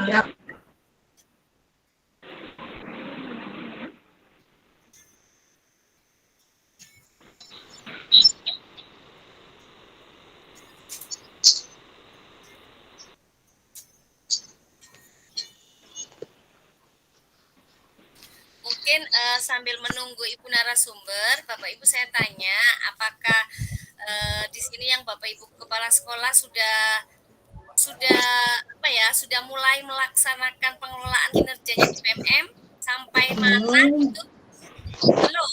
Mungkin sambil menunggu Ibu narasumber, Bapak Ibu saya tanya, apakah di sini yang Bapak Ibu kepala sekolah sudah apa ya, sudah mulai melaksanakan pengelolaan kinerjanya di PMM sampai mana gitu? Belum.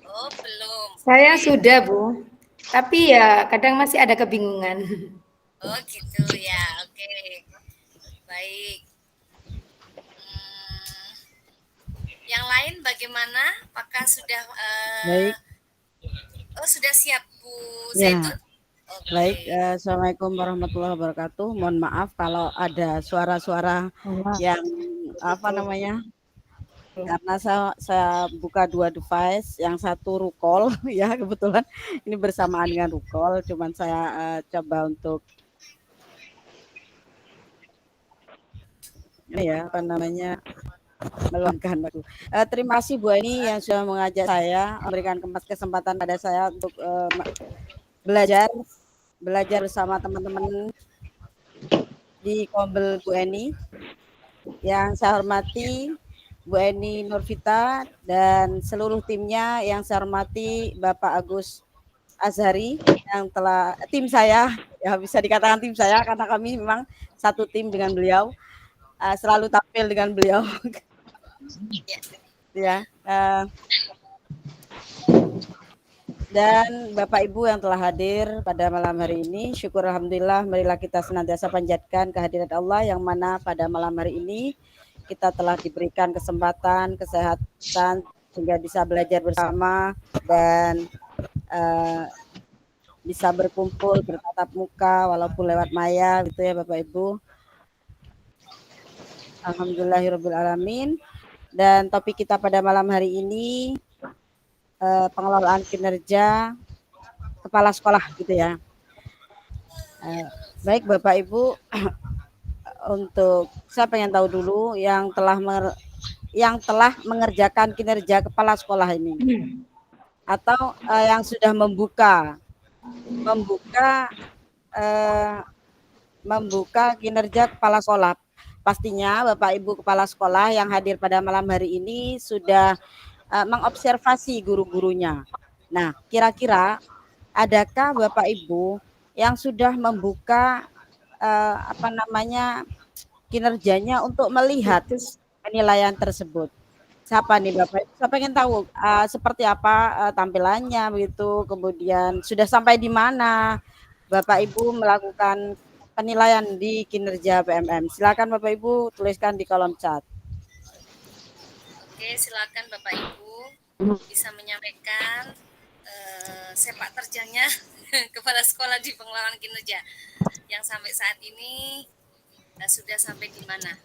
Oh, belum. Saya Oke. sudah, Bu. Tapi ya kadang masih ada kebingungan. Oh, gitu ya. Oke. Baik. Hmm, yang lain bagaimana? Apakah sudah Baik, oh sudah siap Bu ya. Zaitun? Oke. Baik, Assalamualaikum warahmatullahi wabarakatuh. Mohon maaf kalau ada suara-suara yang apa namanya, karena saya buka dua device, yang satu Rucall, ya kebetulan ini bersamaan dengan Rucall, cuman saya coba untuk ini ya apa namanya meluangkan waktu. Terima kasih Bu Eni yang sudah mengajak saya, memberikan kesempatan pada saya untuk belajar bersama teman-teman di Kombel Bu Eni. Yang saya hormati Bu Eni Nurvita dan seluruh timnya, yang saya hormati Bapak Agus Azhari yang telah tim saya, ya bisa dikatakan tim saya karena kami memang satu tim dengan beliau, selalu tampil dengan beliau. Ya, dan Bapak Ibu yang telah hadir pada malam hari ini, syukur alhamdulillah, marilah kita senantiasa panjatkan kehadirat Allah yang mana pada malam hari ini kita telah diberikan kesempatan, kesehatan sehingga bisa belajar bersama dan bisa berkumpul bertatap muka walaupun lewat maya gitu ya Bapak Ibu. Alhamdulillahirabbil alamin. Dan topik kita pada malam hari ini pengelolaan kinerja kepala sekolah gitu ya. Baik Bapak Ibu, untuk saya pengen tahu dulu yang telah mengerjakan kinerja kepala sekolah ini atau yang sudah membuka kinerja kepala sekolah. Pastinya Bapak Ibu kepala sekolah yang hadir pada malam hari ini sudah mengobservasi guru-gurunya. Nah, kira-kira adakah Bapak Ibu yang sudah membuka kinerjanya untuk melihat penilaian tersebut? Siapa nih Bapak Ibu? Saya pengen tahu seperti apa tampilannya begitu, kemudian sudah sampai di mana Bapak Ibu melakukan penilaian di kinerja PMM. Silakan Bapak Ibu tuliskan di kolom chat. Oke, silakan Bapak Ibu bisa menyampaikan sepak terjangnya kepala sekolah di pengelolaan kinerja yang sampai saat ini sudah sampai di mana?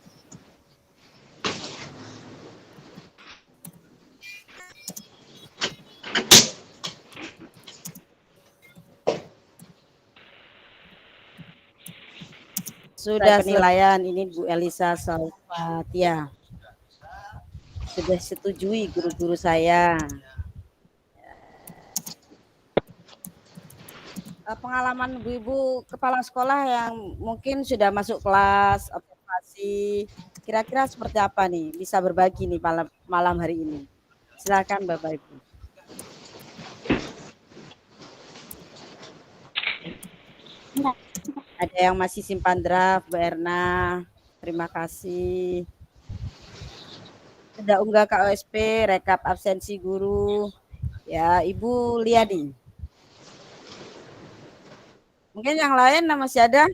Sudah penilaian ini Bu Elisa Salvatia. Sudah setujui guru-guru saya. Pengalaman ibu-ibu kepala sekolah yang mungkin sudah masuk kelas observasi, kira-kira seperti apa nih? Bisa berbagi nih malam hari ini. Silakan Bapak Ibu. Ada yang masih simpan draft, Bu Erna. Terima kasih. Sudah unggah KOSP, rekap absensi guru. Ya, Ibu Liadi. Mungkin yang lain masih ada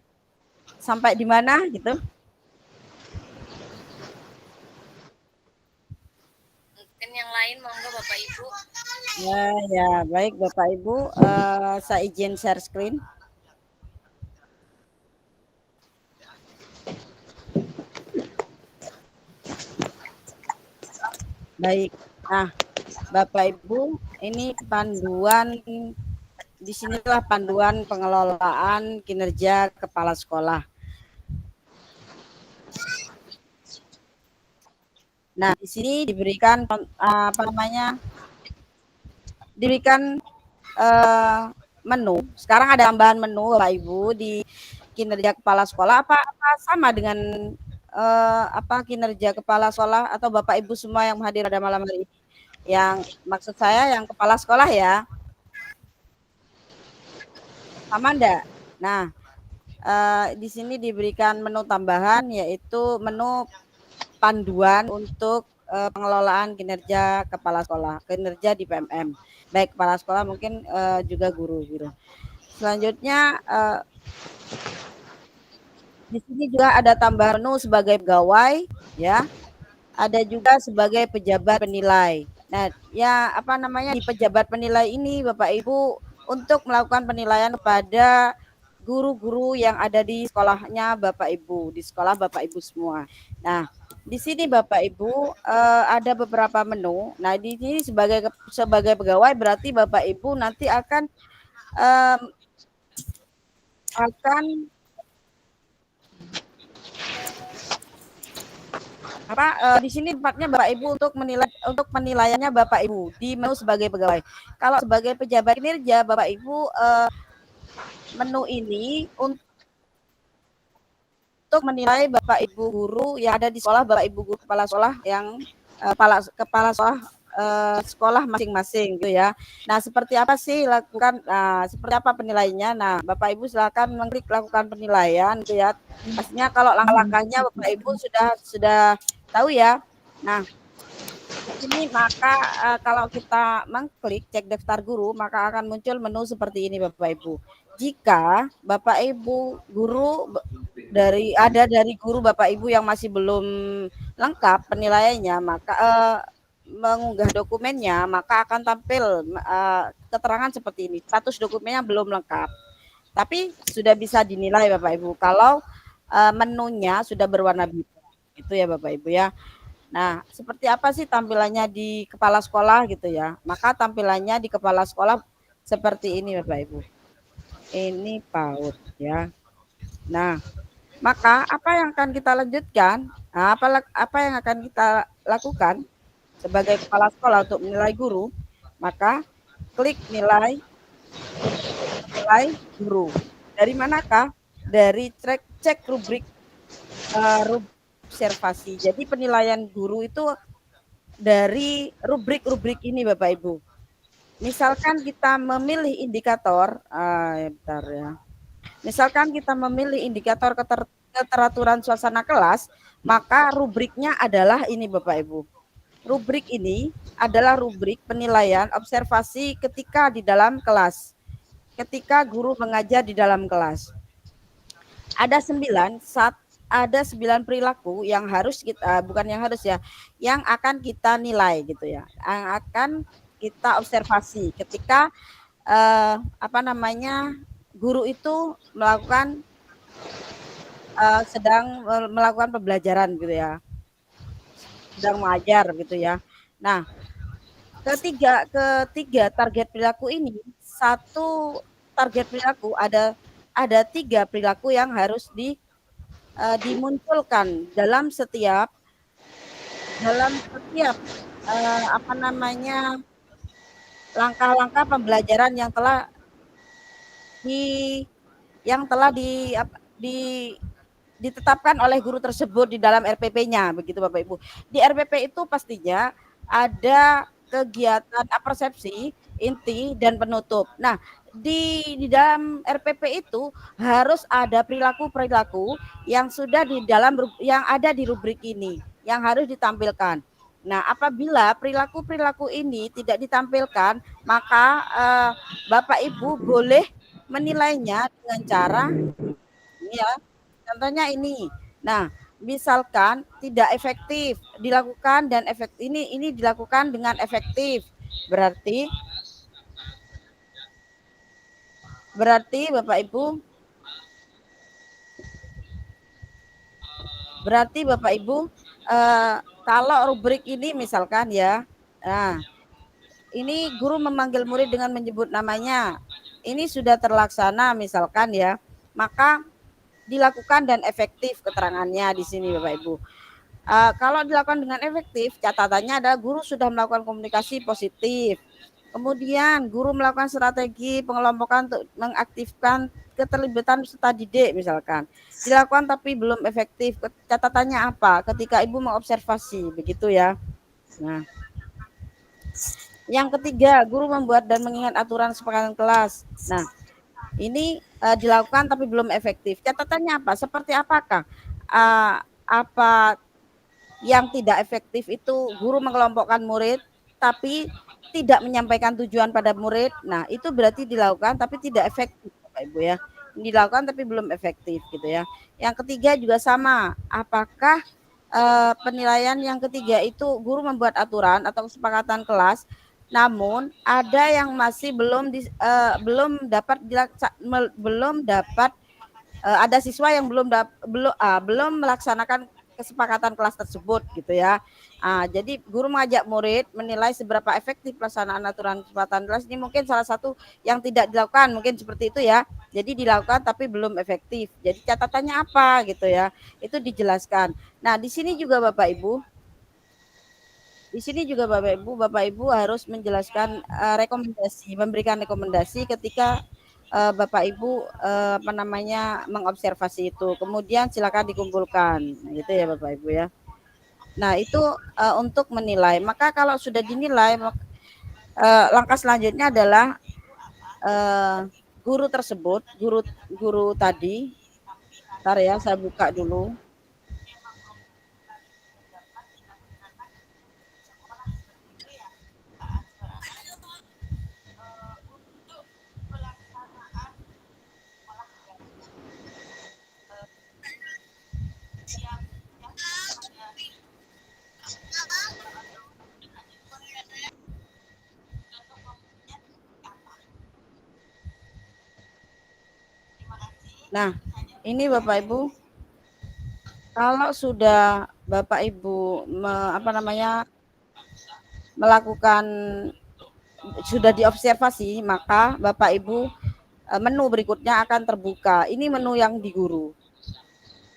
sampai di mana gitu? Mungkin yang lain monggo Bapak Ibu. Ya, baik Bapak Ibu, saya izin share screen. Baik. Nah, Bapak Ibu, ini panduan, disinilah panduan pengelolaan kinerja kepala sekolah. Nah, di sini diberikan apa namanya? Diberikan menu. Sekarang ada tambahan menu Bapak Ibu di kinerja kepala sekolah apa sama dengan apa kinerja kepala sekolah atau Bapak Ibu semua yang hadir pada malam hari ini? Yang maksud saya yang kepala sekolah ya. Sama enggak? Nah, di sini diberikan menu tambahan yaitu menu panduan untuk pengelolaan kinerja kepala sekolah, kinerja di PMM. Baik kepala sekolah mungkin juga guru gitu. Selanjutnya di sini juga ada tambahan menu sebagai pegawai ya. Ada juga sebagai pejabat penilai. Nah, ya apa namanya di pejabat penilai ini Bapak Ibu untuk melakukan penilaian kepada guru-guru yang ada di sekolahnya Bapak Ibu, di sekolah Bapak Ibu semua. Nah, di sini Bapak Ibu ada beberapa menu. Nah, di sini sebagai pegawai berarti Bapak Ibu nanti akan em, akan di sini tempatnya Bapak Ibu untuk menilai untuk penilaiannya Bapak Ibu di menu sebagai pegawai. Kalau sebagai pejabat kinerja Bapak Ibu menu ini untuk menilai Bapak Ibu guru yang ada di sekolah, Bapak Ibu guru kepala sekolah yang kepala sekolah sekolah masing-masing gitu ya. Nah, seperti apa sih lakukan seperti apa penilaiannya? Nah, Bapak Ibu silakan mengklik lakukan penilaian gitu ya. Pastinya kalau langkah-langkahnya Bapak Ibu sudah tahu ya. Nah, ini maka kalau kita mengklik cek daftar guru maka akan muncul menu seperti ini Bapak Ibu. Jika Bapak Ibu guru dari guru Bapak Ibu yang masih belum lengkap penilaiannya maka mengunggah dokumennya maka akan tampil keterangan seperti ini. Status dokumennya belum lengkap. Tapi sudah bisa dinilai Bapak Ibu kalau menunya sudah berwarna biru. Itu ya Bapak Ibu ya. Nah, seperti apa sih tampilannya di kepala sekolah gitu ya? Maka tampilannya di kepala sekolah seperti ini Bapak Ibu. Ini PAUD ya. Nah, maka apa yang akan kita lanjutkan? Nah, apa yang akan kita lakukan sebagai kepala sekolah untuk menilai guru? Maka klik nilai guru. Dari manakah? Dari cek rubrik observasi. Jadi penilaian guru itu dari rubrik-rubrik ini Bapak Ibu. Misalkan kita memilih indikator, bentar ya. Misalkan kita memilih indikator keteraturan suasana kelas, maka rubriknya adalah ini Bapak Ibu. Rubrik ini adalah rubrik penilaian observasi ketika di dalam kelas. Ketika guru mengajar di dalam kelas. Ada 9 perilaku yang harus kita bukan yang harus ya, yang akan kita nilai gitu ya, yang akan kita observasi ketika apa namanya guru itu sedang melakukan pembelajaran gitu ya, sedang mengajar gitu ya. Nah, ketiga target perilaku ini, satu target perilaku ada 3 perilaku yang harus dimunculkan dalam setiap apa namanya langkah-langkah pembelajaran yang telah ditetapkan oleh guru tersebut di dalam RPP-nya begitu Bapak Ibu. Di RPP itu pastinya ada kegiatan persepsi, inti dan penutup. Nah, di dalam RPP itu harus ada perilaku-perilaku yang sudah yang ada di rubrik ini yang harus ditampilkan. Nah, apabila perilaku-perilaku ini tidak ditampilkan, maka Bapak Ibu boleh menilainya dengan cara ini ya. Contohnya ini. Nah, misalkan tidak efektif dilakukan dan ini dilakukan dengan efektif. Berarti Bapak Ibu kalau rubrik ini misalkan ya. Nah, ini guru memanggil murid dengan menyebut namanya. Ini sudah terlaksana misalkan ya. Maka dilakukan dan efektif keterangannya di sini Bapak Ibu. Kalau dilakukan dengan efektif, catatannya adalah guru sudah melakukan komunikasi positif. Kemudian guru melakukan strategi pengelompokan untuk mengaktifkan keterlibatan peserta didik misalkan. Dilakukan tapi belum efektif. Catatannya apa? Ketika ibu mengobservasi, begitu ya. Nah, yang ketiga, guru membuat dan mengingat aturan kesepakatan kelas. Nah, ini dilakukan tapi belum efektif. Catatannya apa? Seperti apakah? Apa yang tidak efektif itu guru mengelompokkan murid tapi tidak menyampaikan tujuan pada murid. Nah, itu berarti dilakukan tapi tidak efektif, Bapak Ibu ya. Dilakukan tapi belum efektif gitu ya. Yang ketiga juga sama. Apakah penilaian yang ketiga itu guru membuat aturan atau kesepakatan kelas, namun ada yang masih belum dapat ada siswa yang belum melaksanakan kesepakatan kelas tersebut gitu ya. Jadi guru mengajak murid menilai seberapa efektif pelaksanaan aturan kesepakatan kelas ini mungkin salah satu yang tidak dilakukan, mungkin seperti itu ya. Jadi dilakukan tapi belum efektif. Jadi catatannya apa gitu ya. Itu dijelaskan. Nah, di sini juga Bapak Ibu Bapak Ibu harus menjelaskan rekomendasi, memberikan rekomendasi ketika Bapak Ibu mengobservasi itu. Kemudian silakan dikumpulkan, gitu ya Bapak Ibu ya. Nah, itu untuk menilai. Maka kalau sudah dinilai, langkah selanjutnya adalah guru tersebut, guru tadi. Bentar ya, saya buka dulu. Nah, ini Bapak Ibu, kalau sudah Bapak Ibu melakukan sudah diobservasi, maka Bapak Ibu menu berikutnya akan terbuka. Ini menu yang di guru,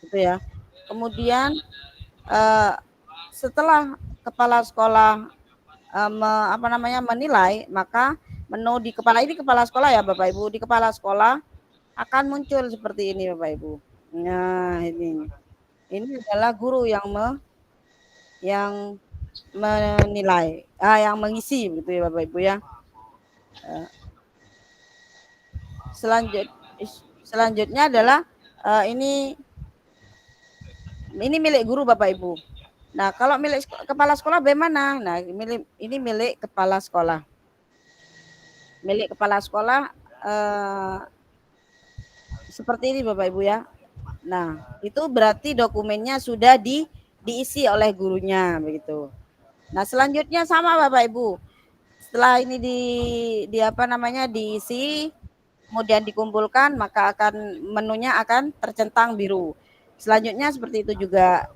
gitu ya. Kemudian setelah kepala sekolah menilai, maka menu di kepala sekolah ya Bapak Ibu, di kepala sekolah akan muncul seperti ini Bapak Ibu. Nah, ini adalah guru yang menilai, yang mengisi begitu ya Bapak Ibu ya. Selanjutnya adalah ini milik guru Bapak Ibu. Nah, kalau milik kepala sekolah bagaimana? Nah, ini milik kepala sekolah. Milik kepala sekolah seperti ini Bapak Ibu ya. Nah, itu berarti dokumennya sudah diisi oleh gurunya begitu. Nah, selanjutnya sama Bapak Ibu. Setelah ini diisi, kemudian dikumpulkan, maka menunya akan tercentang biru. Selanjutnya seperti itu juga.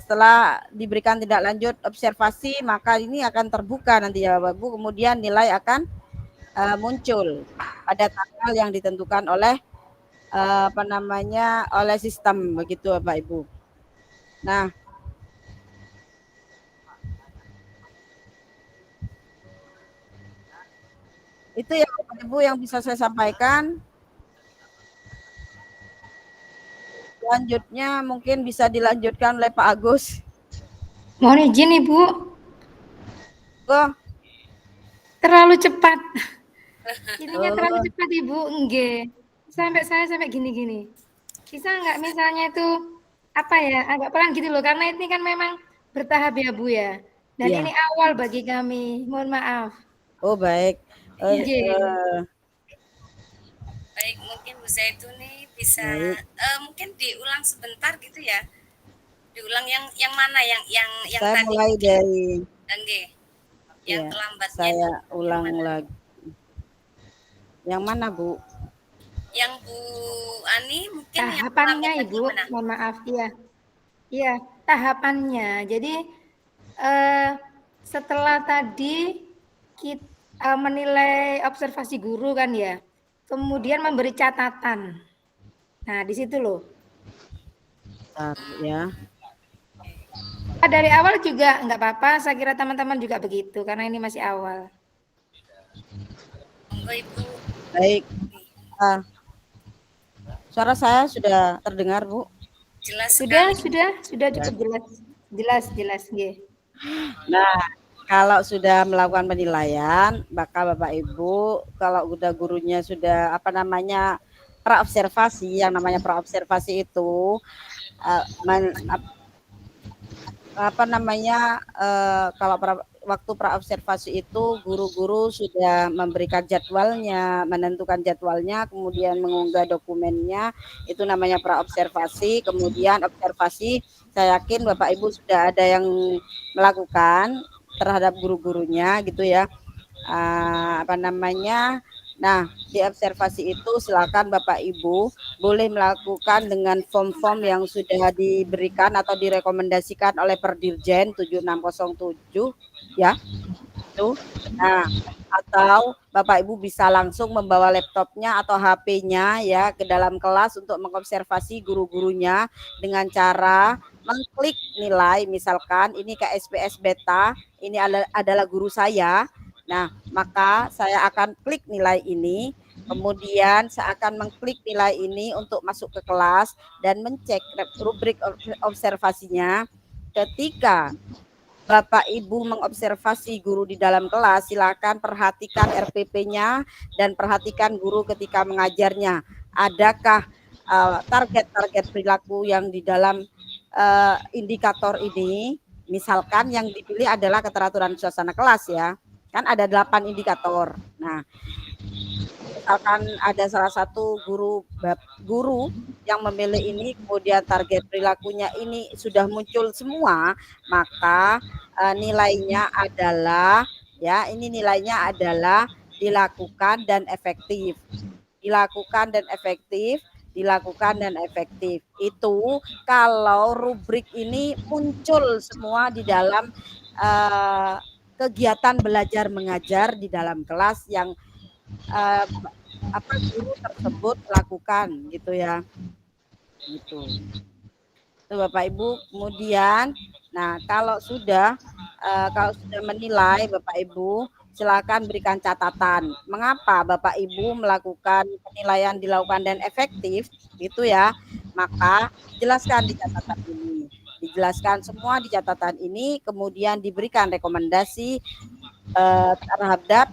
Setelah diberikan tindak lanjut observasi, maka ini akan terbuka nanti ya Bapak Ibu. Kemudian nilai akan muncul pada tanggal yang ditentukan oleh oleh sistem begitu Bapak Ibu. Nah, itu ya Bapak Ibu yang bisa saya sampaikan. Selanjutnya mungkin bisa dilanjutkan oleh Pak Agus. Mohon izin Ibu. Terlalu cepat. Ininya terlalu cepat Ibu, enggak. Sampai gini-gini. Bisa enggak misalnya itu agak pelan gitu loh, karena ini kan memang bertahap ya Bu ya. Dan ini awal bagi kami. Mohon maaf. Oh, baik. Baik, mungkin Bu Zaituni bisa mungkin diulang sebentar gitu ya. Diulang yang mana yang saya tadi mulai dari yang terlambatnya. Saya ulang lagi. Yang mana Bu? Yang Bu Ani mungkin tahapannya yang Ibu, mohon maaf ya. Iya, tahapannya. Jadi setelah tadi kita menilai observasi guru kan ya, kemudian memberi catatan. Nah, di situ loh. Bentar, ya. Dari awal juga nggak apa-apa, saya kira teman-teman juga begitu, karena ini masih awal. Monggo Ibu. Baik. Suara saya sudah terdengar, Bu? Jelas Sudah sekali. cukup jelas, nggih. Nah, kalau sudah melakukan penilaian, maka Bapak Ibu, kalau udah gurunya sudah apa namanya praobservasi, yang namanya praobservasi itu apa namanya kalau waktu praobservasi itu guru-guru sudah memberikan jadwalnya, menentukan jadwalnya, kemudian mengunggah dokumennya, itu namanya praobservasi. Kemudian observasi, saya yakin Bapak Ibu sudah ada yang melakukan terhadap guru-gurunya gitu ya. Apa namanya? Nah, di observasi itu silakan Bapak Ibu boleh melakukan dengan form-form yang sudah diberikan atau direkomendasikan oleh Perdirjen 7607 ya. Itu. Nah, atau Bapak Ibu bisa langsung membawa laptopnya atau HP-nya ya ke dalam kelas untuk mengobservasi guru-gurunya dengan cara mengklik nilai, misalkan ini KSPS beta, ini adalah guru saya. Nah, maka saya akan klik nilai ini, kemudian saya akan mengklik nilai ini untuk masuk ke kelas dan mencek rubrik observasinya. Ketika Bapak Ibu mengobservasi guru di dalam kelas, silakan perhatikan RPP-nya dan perhatikan guru ketika mengajarnya. Adakah target-target perilaku yang di dalam indikator ini? Misalkan yang dipilih adalah keteraturan suasana kelas ya. Kan ada 8 indikator. Nah, misalkan ada salah satu guru yang memilih ini, kemudian target perilakunya ini sudah muncul semua, maka nilainya adalah ya, ini nilainya adalah dilakukan dan efektif. Dilakukan dan efektif, dilakukan dan efektif. Itu kalau rubrik ini muncul semua di dalam kegiatan belajar mengajar di dalam kelas yang apa guru tersebut lakukan gitu ya. Gitu. Itu Bapak Ibu. Kemudian nah kalau sudah menilai Bapak Ibu, silakan berikan catatan. Mengapa Bapak Ibu melakukan penilaian dilakukan dan efektif gitu ya. Maka jelaskan di catatan ini. Dijelaskan semua di catatan ini, kemudian diberikan rekomendasi terhadap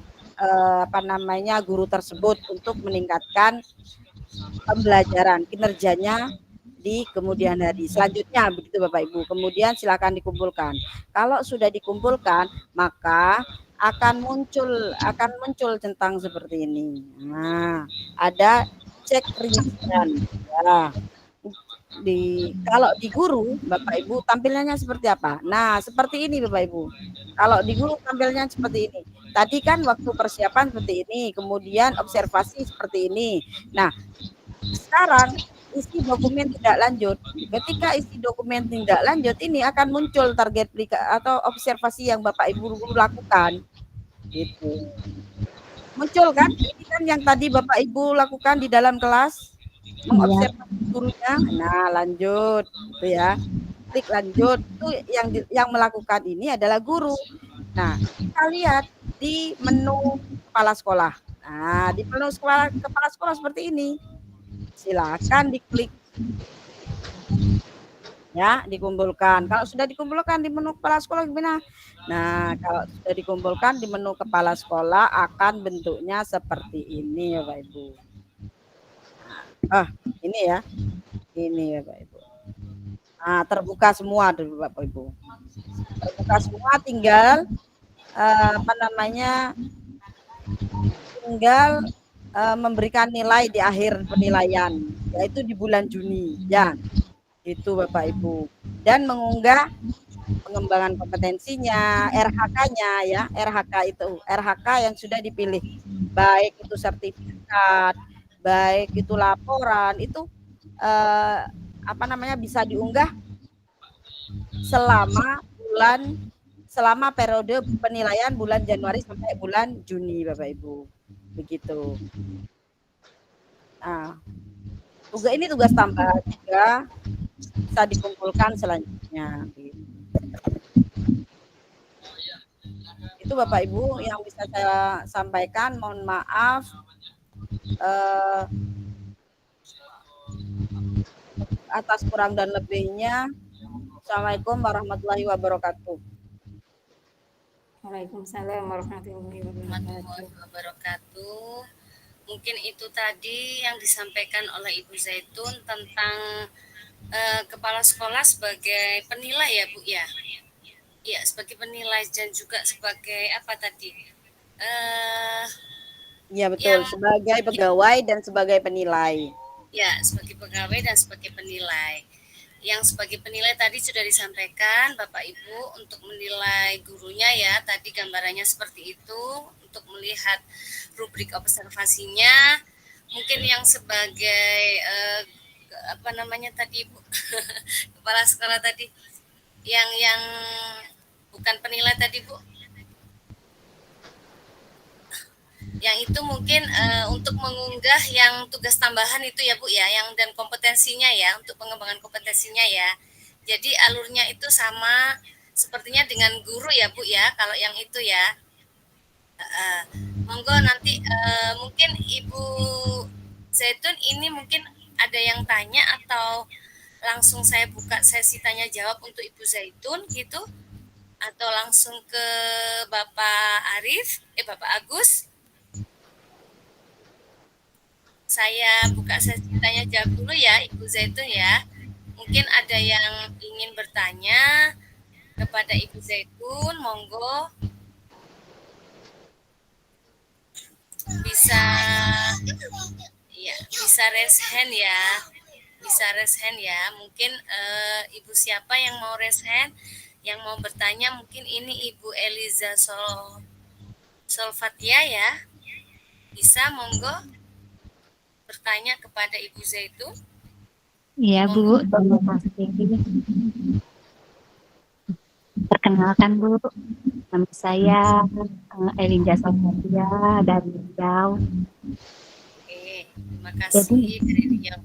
apa namanya guru tersebut untuk meningkatkan pembelajaran kinerjanya di kemudian hari. Selanjutnya begitu Bapak Ibu. Kemudian silakan dikumpulkan. Kalau sudah dikumpulkan, maka akan muncul tentang seperti ini. Nah, ada cek rincian. Ya. Kalau di guru Bapak Ibu tampilannya seperti apa? Nah, seperti ini Bapak Ibu. Kalau di guru tampilnya seperti ini. Tadi kan waktu persiapan seperti ini, kemudian observasi seperti ini. Nah, sekarang isi dokumen tidak lanjut. Ketika isi dokumen tidak lanjut, ini akan muncul target atau observasi yang Bapak Ibu guru lakukan. Gitu. Muncul kan? Ini kan yang tadi Bapak Ibu lakukan di dalam kelas, mengobservasi gurunya. Nah, lanjut gitu ya. Klik lanjut. Itu yang melakukan ini adalah guru. Nah, kita lihat di menu kepala sekolah. Nah, di menu kepala sekolah seperti ini. Silakan diklik. Ya, dikumpulkan. Kalau sudah dikumpulkan di menu kepala sekolah gimana? Nah, kalau sudah dikumpulkan di menu kepala sekolah akan bentuknya seperti ini ya Bapak Ibu. Ini ya. Ini ya Bapak Ibu. Nah, terbuka semua Bapak Ibu. Terbuka semua, tinggal apa namanya? Tinggal memberikan nilai di akhir penilaian, yaitu di bulan Juni ya. Itu Bapak Ibu. Dan mengunggah pengembangan kompetensinya, RHK-nya ya, RHK yang sudah dipilih. Baik itu sertifikat, baik itu laporan, itu apa namanya bisa diunggah selama periode penilaian bulan Januari sampai bulan Juni Bapak Ibu. Begitu. Nah, ini tugas tambahan juga bisa dikumpulkan selanjutnya. Itu Bapak Ibu yang bisa saya sampaikan. Mohon maaf eh, atas kurang dan lebihnya. Assalamualaikum warahmatullahi wabarakatuh. Waalaikumsalam warahmatullahi warahmatullahi wabarakatuh. wabarakatuh. Mungkin itu tadi yang disampaikan oleh Ibu Zaitun tentang kepala sekolah sebagai penilai ya Bu ya. Ya, sebagai penilai dan juga sebagai apa tadi? Ya betul, Yang sebagai pegawai dan sebagai penilai. ya, sebagai pegawai dan sebagai penilai. Yang sebagai penilai tadi sudah disampaikan Bapak Ibu untuk menilai gurunya ya, tadi gambarannya seperti itu untuk melihat rubrik observasinya. Mungkin yang sebagai apa namanya tadi Bu kepala sekolah tadi yang bukan penilai tadi Bu, yang itu mungkin untuk mengunggah yang tugas tambahan itu ya Bu ya, yang dan kompetensinya ya, untuk pengembangan kompetensinya ya. Jadi alurnya itu sama sepertinya dengan guru ya Bu ya, kalau yang itu ya. Monggo nanti mungkin Ibu Zaitun ini mungkin ada yang tanya atau langsung saya buka sesi tanya jawab untuk Ibu Zaitun gitu, atau langsung ke Bapak Arif, Bapak Agus. Saya buka sesi tanya jawab dulu ya Ibu Zaitun ya. Mungkin ada yang ingin bertanya kepada Ibu Zaitun, monggo bisa bisa raise hand ya. Bisa raise hand ya. Mungkin Ibu siapa yang mau raise hand, yang mau bertanya, mungkin ini Ibu Eliza Solfatia ya. Bisa monggo bertanya kepada Ibu Zaitun. Iya Bu, terima kasih. Perkenalkan Bu, nama saya Eliza Solfatia dari Riau. Oke, terima kasih dari Riau.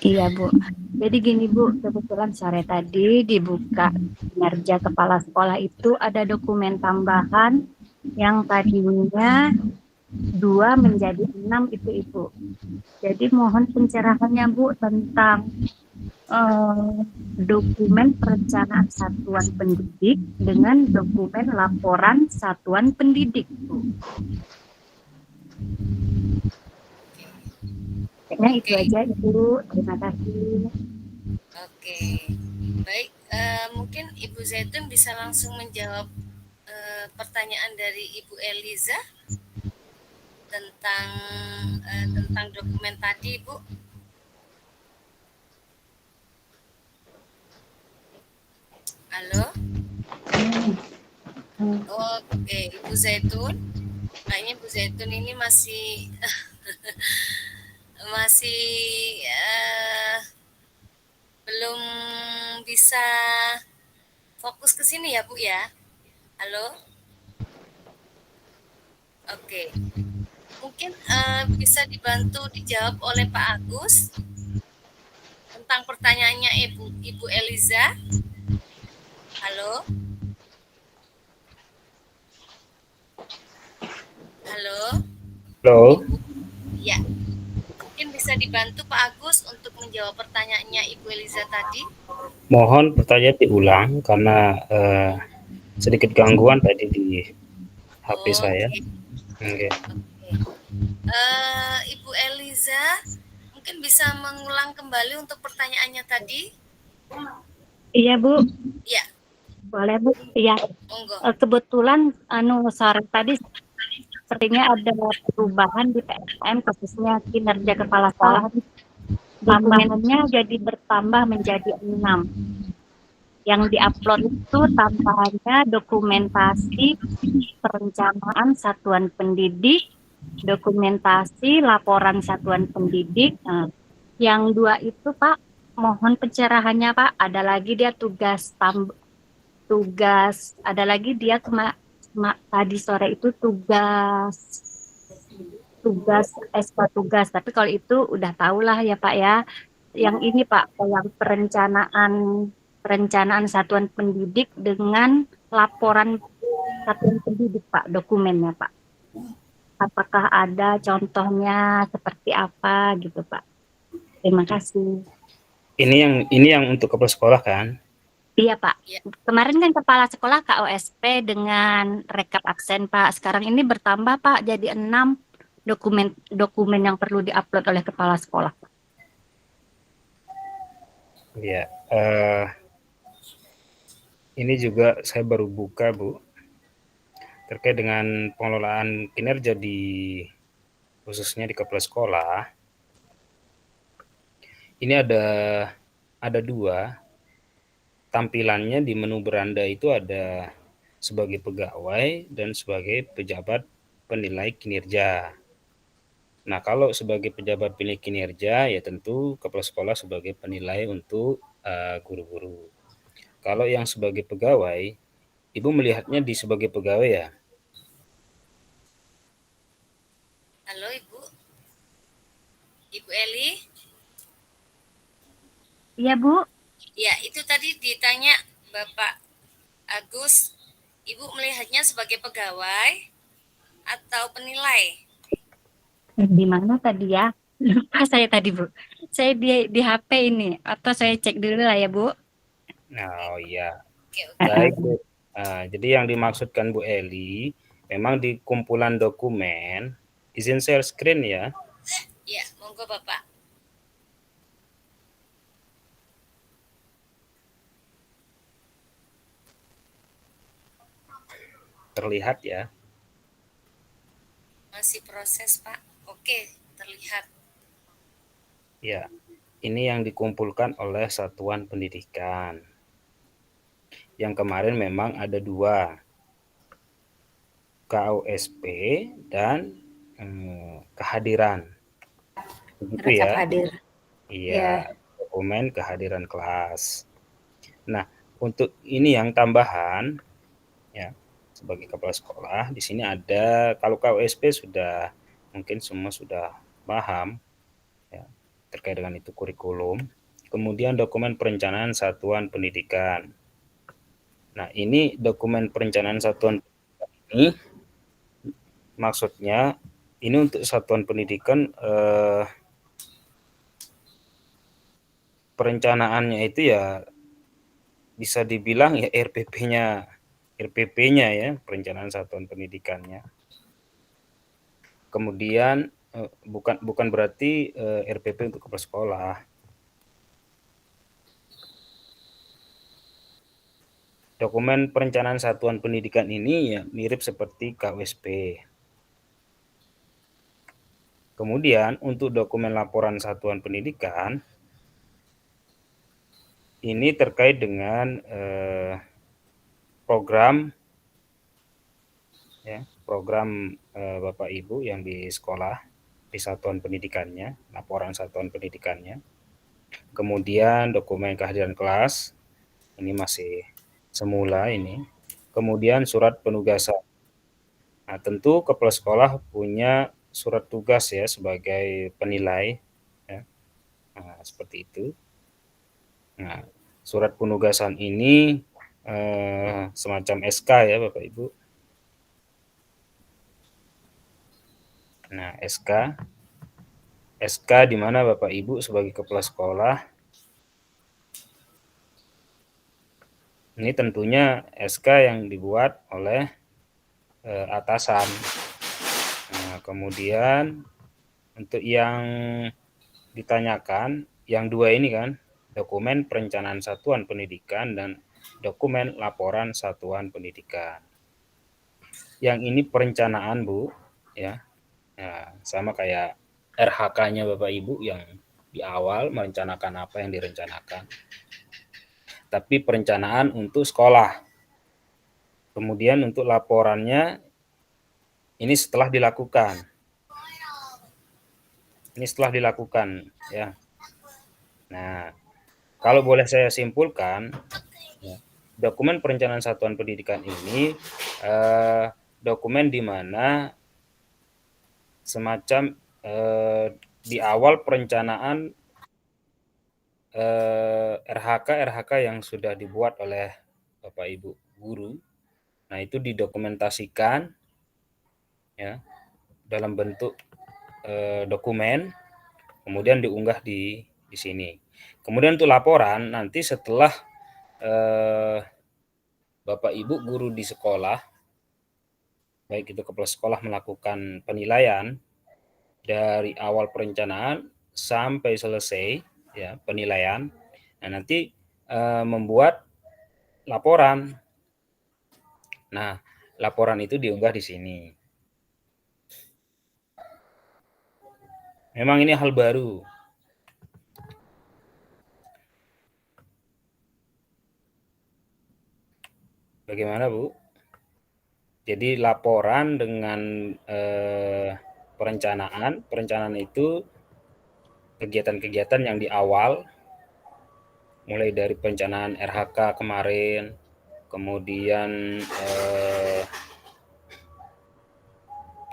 Iya Bu, jadi gini Bu, kebetulan sore tadi dibuka kinerja kepala sekolah itu ada dokumen tambahan yang tadinya 2 menjadi 6 itu Ibu. Jadi mohon pencerahannya Bu tentang dokumen perencanaan satuan pendidik dengan dokumen laporan satuan pendidik Bu. Kayaknya itu aja Ibu, terima kasih. Oke, baik, mungkin Ibu Zaitun bisa langsung menjawab pertanyaan dari Ibu Eliza tentang dokumen tadi, Bu. Halo? Oke, Ibu Zaitun. Kayaknya Ibu Zaitun ini masih belum bisa fokus ke sini ya Bu ya. Halo? Oke. Mungkin bisa dibantu dijawab oleh Pak Agus tentang pertanyaannya Ibu Eliza. Halo? Halo? Halo. Ya. Mungkin bisa dibantu Pak Agus untuk menjawab pertanyaannya Ibu Eliza tadi. Mohon pertanyaan diulang karena sedikit gangguan tadi di HP saya. Oke. Ibu Eliza, mungkin bisa mengulang kembali untuk pertanyaannya tadi? Iya Bu. Iya. Boleh Bu. Iya. Kebetulan sore tadi sepertinya ada perubahan di PSM khususnya kinerja kepala sekolah. Dokumennya jadi bertambah menjadi 6. Yang diupload itu tambahannya dokumentasi perencanaan satuan pendidik, dokumentasi laporan satuan pendidik. Yang 2 itu Pak, mohon pencerahannya Pak. Ada lagi dia tugas, ada lagi dia tadi sore itu tugas SK tugas, tapi kalau itu udah tahulah ya Pak ya. Yang ini Pak, yang perencanaan satuan pendidik dengan laporan satuan pendidik Pak dokumennya Pak? Apakah ada contohnya seperti apa gitu Pak? Terima kasih. Ini yang untuk kepala sekolah kan? Iya Pak, Ya. kemarin kan kepala sekolah KOSP dengan rekap absen Pak. Sekarang ini bertambah Pak jadi 6 dokumen yang perlu diupload oleh kepala sekolah. Ya, ini juga saya baru buka Bu, terkait dengan pengelolaan kinerja khususnya di kepala sekolah. Ini ada 2 tampilannya di menu beranda itu, ada sebagai pegawai dan sebagai pejabat penilai kinerja. Nah, kalau sebagai pejabat penilai kinerja ya tentu kepala sekolah sebagai penilai untuk guru-guru. Kalau yang sebagai pegawai, Ibu melihatnya di sebagai pegawai ya? Halo Ibu. Ibu Eli? Iya Bu, Ya, itu tadi ditanya Bapak Agus, Ibu melihatnya sebagai pegawai atau penilai? di mana tadi ya? Lupa saya tadi Bu. Saya di HP ini, atau saya cek dulu lah ya Bu. Nah, oh iya. Oke, oke. Baik, Bu. Jadi yang dimaksudkan Bu Eli, memang di kumpulan dokumen, izin share screen ya. Ya, monggo Bapak. Terlihat ya. Masih proses Pak. Oke, terlihat. Ya, ini yang dikumpulkan oleh satuan pendidikan. Yang kemarin memang ada 2, KOSP dan kehadiran. Begitu Rekap ya? hadir. Iya, dokumen kehadiran kelas. Nah, untuk ini yang tambahan ya, sebagai kepala sekolah di sini ada, kalau KOSP sudah mungkin semua sudah paham ya, terkait dengan itu kurikulum. Kemudian dokumen perencanaan satuan pendidikan. Nah, ini dokumen perencanaan satuan pendidikan ini maksudnya ini untuk satuan pendidikan, perencanaannya itu ya bisa dibilang ya RPP-nya ya, perencanaan satuan pendidikannya. Kemudian bukan berarti RPP untuk kepala sekolah. Dokumen perencanaan satuan pendidikan ini ya mirip seperti KWSP. Kemudian untuk dokumen laporan satuan pendidikan ini terkait dengan program ya, program Bapak Ibu yang di sekolah, di satuan pendidikannya, laporan satuan pendidikannya. Kemudian dokumen kehadiran kelas, ini masih semula ini. Kemudian surat penugasan. Nah, tentu kepala sekolah punya surat tugas ya sebagai penilai ya. Nah, seperti itu. Nah, surat penugasan ini semacam SK ya Bapak Ibu. Nah, SK di mana Bapak Ibu sebagai kepala sekolah ini tentunya SK yang dibuat oleh atasan. Nah, kemudian untuk yang ditanyakan, yang 2 ini kan, dokumen perencanaan satuan pendidikan dan dokumen laporan satuan pendidikan. Yang ini perencanaan Bu, ya. Nah, sama kayak RHK-nya Bapak Ibu yang di awal merencanakan apa yang direncanakan. Tapi perencanaan untuk sekolah. Kemudian untuk laporannya ini setelah dilakukan. Ini setelah dilakukan ya. Nah, kalau boleh saya simpulkan, ya, dokumen perencanaan satuan pendidikan ini dokumen di mana semacam di awal perencanaan RHK yang sudah dibuat oleh Bapak Ibu guru. Nah, itu didokumentasikan ya dalam bentuk dokumen, kemudian diunggah di sini. Kemudian untuk laporan nanti setelah Bapak Ibu guru di sekolah, baik itu kepala sekolah melakukan penilaian dari awal perencanaan sampai selesai ya penilaian. Nah, nanti membuat laporan. Nah, laporan itu diunggah di sini. Memang ini hal baru. Bagaimana, Bu? Jadi laporan dengan perencanaan itu kegiatan-kegiatan yang di awal, mulai dari perencanaan RHK kemarin, kemudian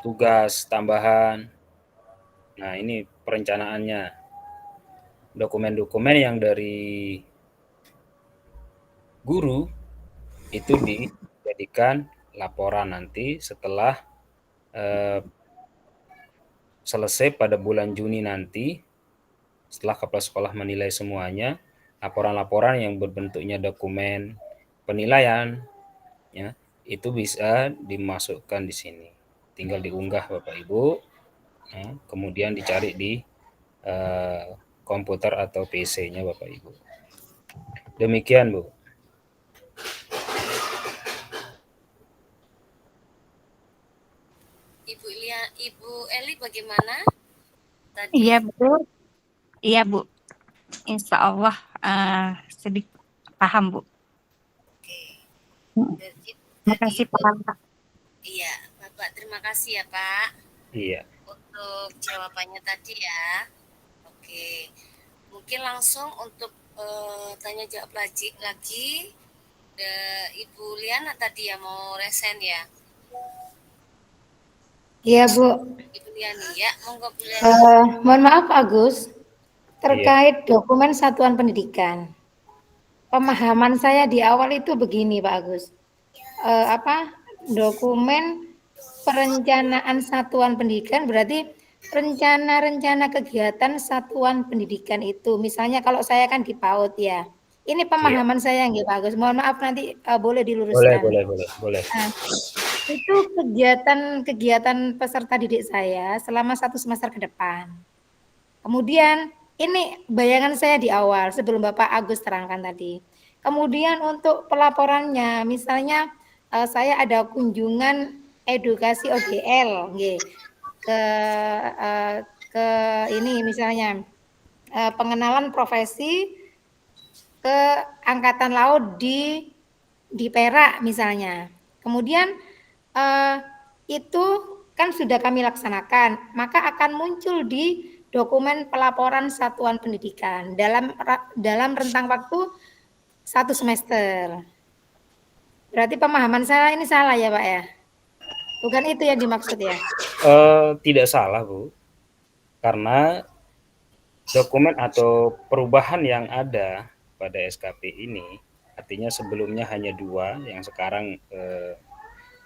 tugas tambahan. Nah, ini perencanaannya. Dokumen-dokumen yang dari guru itu dijadikan laporan nanti setelah selesai pada bulan Juni nanti, setelah kepala sekolah menilai semuanya, laporan-laporan yang berbentuknya dokumen penilaian ya, itu bisa dimasukkan di sini. Tinggal diunggah Bapak Ibu, ya, kemudian dicari di komputer atau PC-nya Bapak Ibu. Demikian, Bu. Ibu Eli bagaimana? Tadi Iya, Bu. Iya, Bu. Insya Allah sedikit paham, Bu. berarti Terima tadi kasih, itu Pak. iya, Bapak terima kasih ya, Pak, Iya. untuk jawabannya tadi ya. Oke. Mungkin langsung untuk tanya jawab lagi Ibu Liana tadi ya mau resen ya. Iya, Bu. Ibu Liani ya, monggo Bu Liani. Mohon maaf Agus, terkait dokumen satuan pendidikan. Pemahaman saya di awal itu begini Pak Agus. Dokumen perencanaan satuan pendidikan berarti rencana-rencana kegiatan satuan pendidikan itu. Misalnya kalau saya kan di PAUD ya. Ini pemahaman saya nggih Pak Agus. Mohon maaf nanti boleh diluruskan. Boleh. Nah, itu kegiatan peserta didik saya selama 1 semester ke depan. Kemudian ini bayangan saya di awal sebelum Bapak Agus terangkan tadi. Kemudian untuk pelaporannya, misalnya saya ada kunjungan edukasi OGL, ke ini misalnya pengenalan profesi ke angkatan laut di Perak misalnya. Kemudian itu kan sudah kami laksanakan, maka akan muncul di dokumen pelaporan satuan pendidikan dalam rentang waktu 1 semester. Berarti pemahaman saya ini salah ya Pak ya? Bukan itu yang dimaksud ya? Tidak salah, Bu. Karena dokumen atau perubahan yang ada pada SKP ini, artinya sebelumnya hanya 2, yang sekarang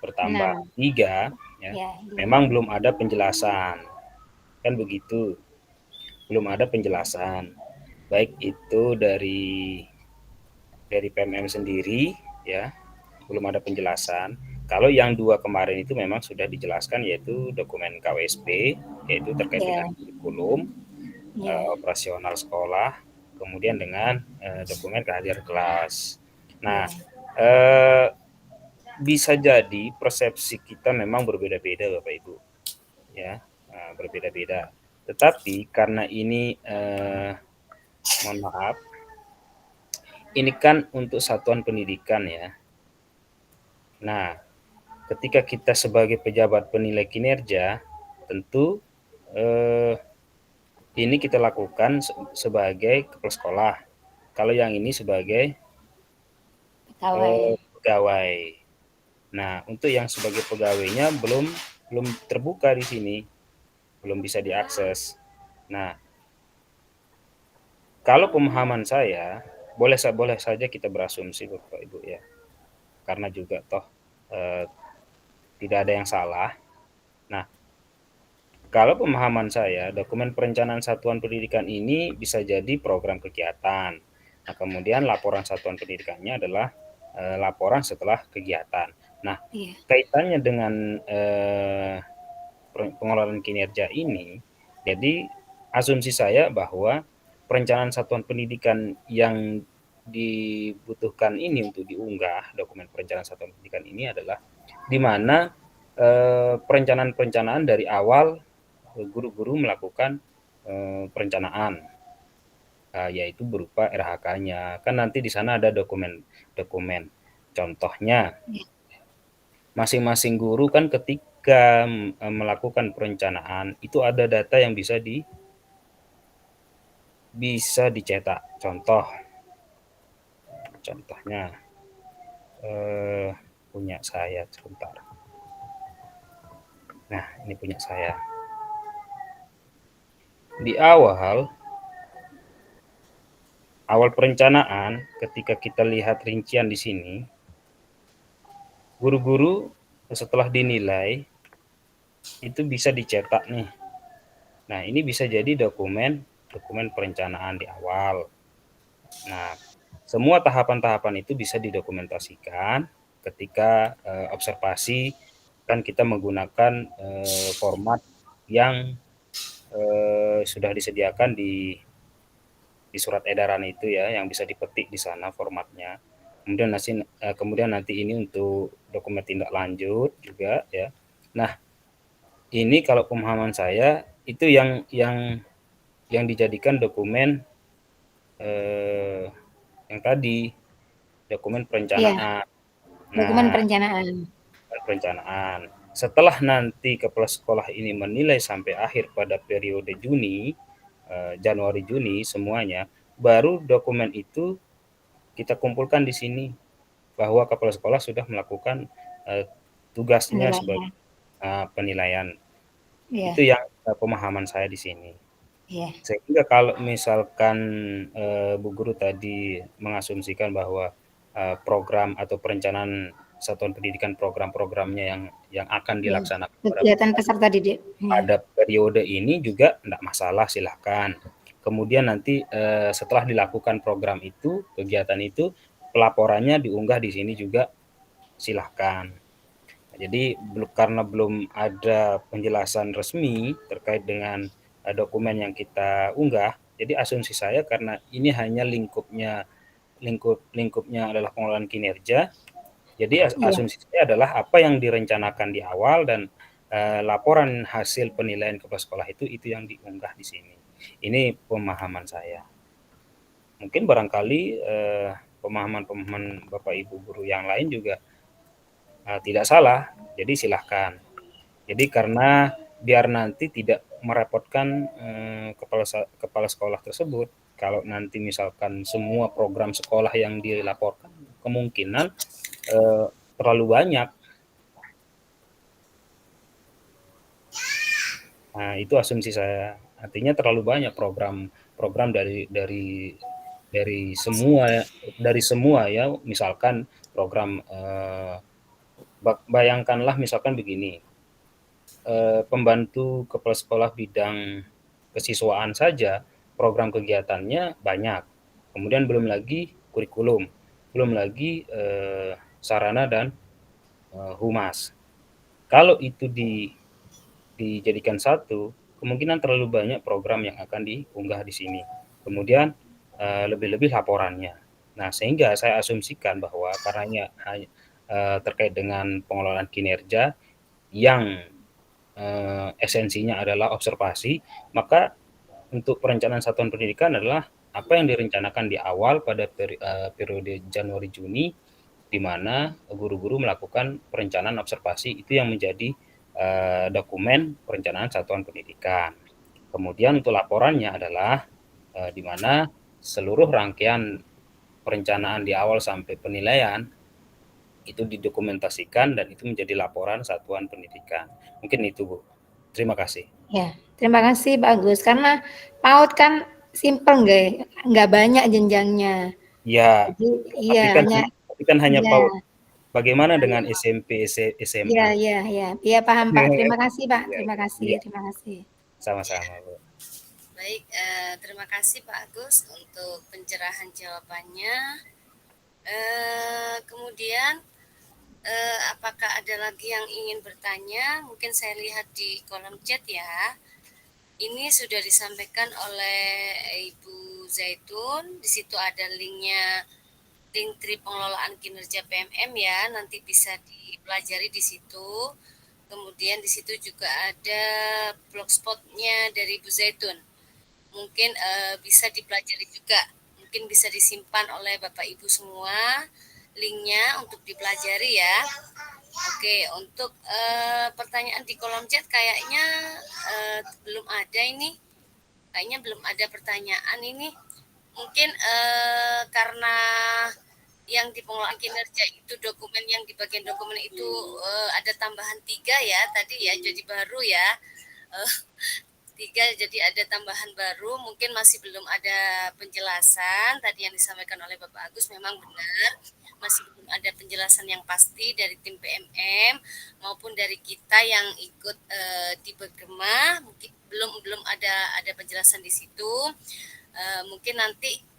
bertambah 3, ya. Memang belum ada penjelasan, kan begitu. Belum ada penjelasan, baik itu dari PMM sendiri, ya, belum ada penjelasan. Kalau yang 2 kemarin itu memang sudah dijelaskan, yaitu dokumen KWSP, yaitu terkait dengan kurikulum, operasional sekolah, kemudian dengan dokumen kehadiran kelas. Nah, bisa jadi persepsi kita memang berbeda-beda Bapak Ibu, ya, berbeda-beda. Tetapi karena ini, mohon maaf, ini kan untuk satuan pendidikan ya. Nah, ketika kita sebagai pejabat penilai kinerja, tentu ini kita lakukan sebagai kepala sekolah. Kalau yang ini sebagai pegawai. Nah, untuk yang sebagai pegawainya belum terbuka di sini, belum bisa diakses. Nah, kalau pemahaman saya boleh saja kita berasumsi Bapak Ibu ya, karena juga toh tidak ada yang salah. Nah, kalau pemahaman saya, dokumen perencanaan satuan pendidikan ini bisa jadi program kegiatan. Nah, kemudian laporan satuan pendidikannya adalah laporan setelah kegiatan. Nah, Iya. kaitannya dengan pengelolaan kinerja ini, jadi asumsi saya bahwa perencanaan satuan pendidikan yang dibutuhkan ini untuk diunggah, dokumen perencanaan satuan pendidikan ini adalah di mana perencanaan-perencanaan dari awal guru-guru melakukan perencanaan, yaitu berupa RHK-nya. Kan nanti di sana ada dokumen-dokumen. Contohnya, masing-masing guru kan ketika melakukan perencanaan itu ada data yang bisa dicetak. Contohnya punya saya sebentar. Nah, ini punya saya. Di awal perencanaan, ketika kita lihat rincian di sini, guru-guru setelah dinilai itu bisa dicetak nih. Nah, ini bisa jadi dokumen perencanaan di awal. Nah, semua tahapan-tahapan itu bisa didokumentasikan ketika observasi, kan kita menggunakan format yang sudah disediakan di surat edaran itu ya, yang bisa dipetik di sana formatnya. Kemudian nanti ini untuk dokumen tindak lanjut juga ya. Nah, ini kalau pemahaman saya itu yang dijadikan dokumen yang tadi, dokumen perencanaan. Dokumen Nah, perencanaan. Setelah nanti kepala sekolah ini menilai sampai akhir pada periode Januari-Juni semuanya, baru dokumen itu kita kumpulkan di sini bahwa kepala sekolah sudah melakukan tugasnya sebagai penilaian. Iya. Itu yang pemahaman saya di sini. Iya. Sehingga kalau misalkan Bu Guru tadi mengasumsikan bahwa program atau perencanaan satuan pendidikan program-programnya yang akan dilaksanakan kegiatan peserta didik pada periode ini juga tidak masalah, silahkan. Kemudian nanti setelah dilakukan program itu, kegiatan itu, pelaporannya diunggah di sini juga silahkan. Jadi karena belum ada penjelasan resmi terkait dengan dokumen yang kita unggah, jadi asumsi saya karena ini hanya lingkupnya adalah pengelolaan kinerja, jadi asumsi saya adalah apa yang direncanakan di awal dan laporan hasil penilaian kepala sekolah itu yang diunggah di sini. Ini pemahaman saya. Mungkin barangkali pemahaman Bapak Ibu guru yang lain juga tidak salah, jadi silahkan. Jadi karena biar nanti tidak merepotkan kepala sekolah tersebut, kalau nanti misalkan semua program sekolah yang dilaporkan kemungkinan terlalu banyak. Nah, itu asumsi saya. Artinya terlalu banyak program dari semua ya, misalkan program bayangkanlah misalkan begini, pembantu kepala sekolah bidang kesiswaan saja program kegiatannya banyak, kemudian belum lagi kurikulum, belum lagi sarana dan humas. Kalau itu dijadikan satu, kemungkinan terlalu banyak program yang akan diunggah di sini. Kemudian lebih-lebih laporannya. Nah, sehingga saya asumsikan bahwa karena terkait dengan pengelolaan kinerja yang esensinya adalah observasi, maka untuk perencanaan satuan pendidikan adalah apa yang direncanakan di awal pada periode Januari-Juni, di mana guru-guru melakukan perencanaan observasi, itu yang menjadi dokumen perencanaan satuan pendidikan. Kemudian untuk laporannya adalah di mana seluruh rangkaian perencanaan di awal sampai penilaian itu didokumentasikan dan itu menjadi laporan satuan pendidikan. Mungkin itu, Bu. Terima kasih. Ya, terima kasih bagus. Karena PAUD kan simple nggak banyak jenjangnya. Ya, Jadi, iya, tapi kan hanya iya, PAUD. bagaimana dengan SMP, Iya, SMA? iya, iya. Iya, paham, Pak. Terima kasih, Pak. Iya, Terima iya, kasih, iya, terima kasih. sama-sama, Bu. Baik, terima kasih Pak Agus untuk pencerahan jawabannya. Kemudian apakah ada lagi yang ingin bertanya? Mungkin saya lihat di kolom chat ya. Ini sudah disampaikan oleh Ibu Zaitun. Di situ ada linknya, link tri pengelolaan kinerja PMM ya. Nanti bisa dipelajari di situ. Kemudian di situ juga ada blogspotnya dari Ibu Zaitun. Mungkin bisa dipelajari juga. Mungkin bisa disimpan oleh Bapak Ibu semua linknya untuk dipelajari ya. Oke, untuk pertanyaan di kolom chat kayaknya belum ada ini. Kayaknya belum ada pertanyaan ini. Mungkin karena yang di pengelolaan kinerja itu dokumen yang di bagian dokumen itu ada tambahan 3 ya tadi ya, jadi baru ya. 3 jadi ada tambahan baru, mungkin masih belum ada penjelasan tadi yang disampaikan oleh Bapak Agus, memang benar masih belum ada penjelasan yang pasti dari tim PMM maupun dari kita yang ikut di Begema, mungkin belum ada penjelasan di situ. Mungkin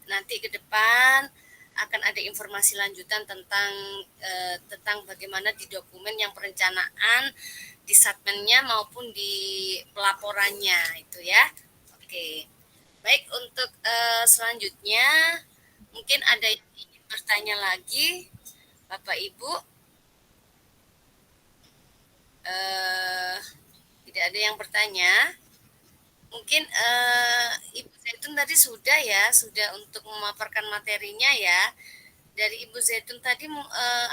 nanti ke depan akan ada informasi lanjutan tentang bagaimana di dokumen yang perencanaan di satmennya maupun di pelaporannya itu ya. Oke. Baik, untuk selanjutnya mungkin ada yang ingin bertanya lagi Bapak Ibu. Tidak ada yang bertanya. Mungkin Ibu Zaitun tadi sudah untuk memaparkan materinya ya. Dari Ibu Zaitun tadi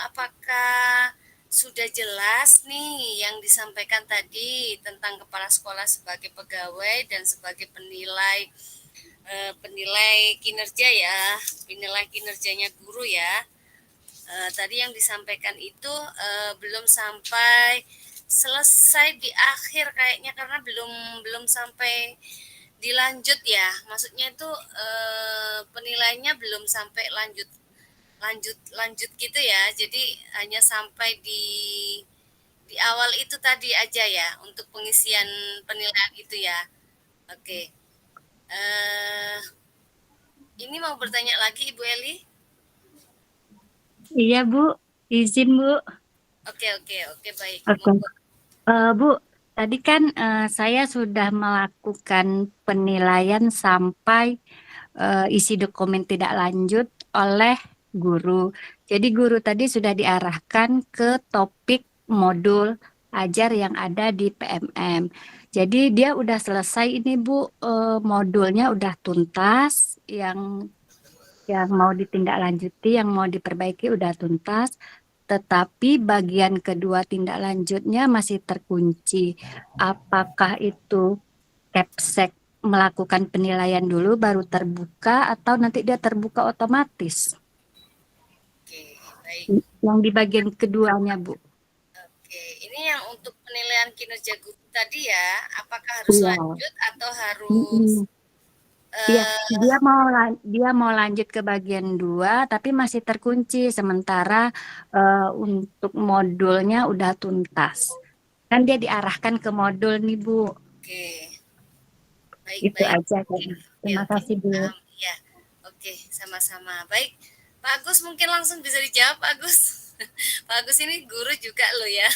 apakah sudah jelas nih yang disampaikan tadi tentang kepala sekolah sebagai pegawai dan sebagai penilai kinerja ya, penilai kinerjanya guru ya. Tadi yang disampaikan itu belum sampai selesai di akhir kayaknya, karena belum sampai dilanjut ya. Maksudnya itu penilainya belum sampai lanjut gitu ya. Jadi hanya sampai di awal itu tadi aja ya untuk pengisian penilaian itu ya. Oke. Ini mau bertanya lagi Ibu Eli? Iya, Bu. Izin, Bu. Oke, baik. Oke. Bu, tadi kan saya sudah melakukan penilaian sampai isi dokumen tidak lanjut oleh guru. Jadi guru tadi sudah diarahkan ke topik modul ajar yang ada di PMM. Jadi dia udah selesai ini Bu, modulnya udah tuntas, yang mau ditindaklanjuti, yang mau diperbaiki udah tuntas, tetapi bagian kedua tindak lanjutnya masih terkunci. Apakah itu Kepsek melakukan penilaian dulu baru terbuka atau nanti dia terbuka otomatis? Oke, baik. Yang di bagian keduanya, Bu. Oke, ini yang untuk penilaian kinerja guru tadi ya, apakah harus Iya. lanjut atau harus Iya, dia mau lanjut ke bagian 2 tapi masih terkunci sementara untuk modulnya udah tuntas. Kan dia diarahkan ke modul nih, Bu. Oke. Baik, Itu baik. aja kan. Terima kasih, Bu. Ya, oke, sama-sama. Baik, Pak Agus mungkin langsung bisa dijawab, Pak Agus. Pak Agus ini guru juga loh ya.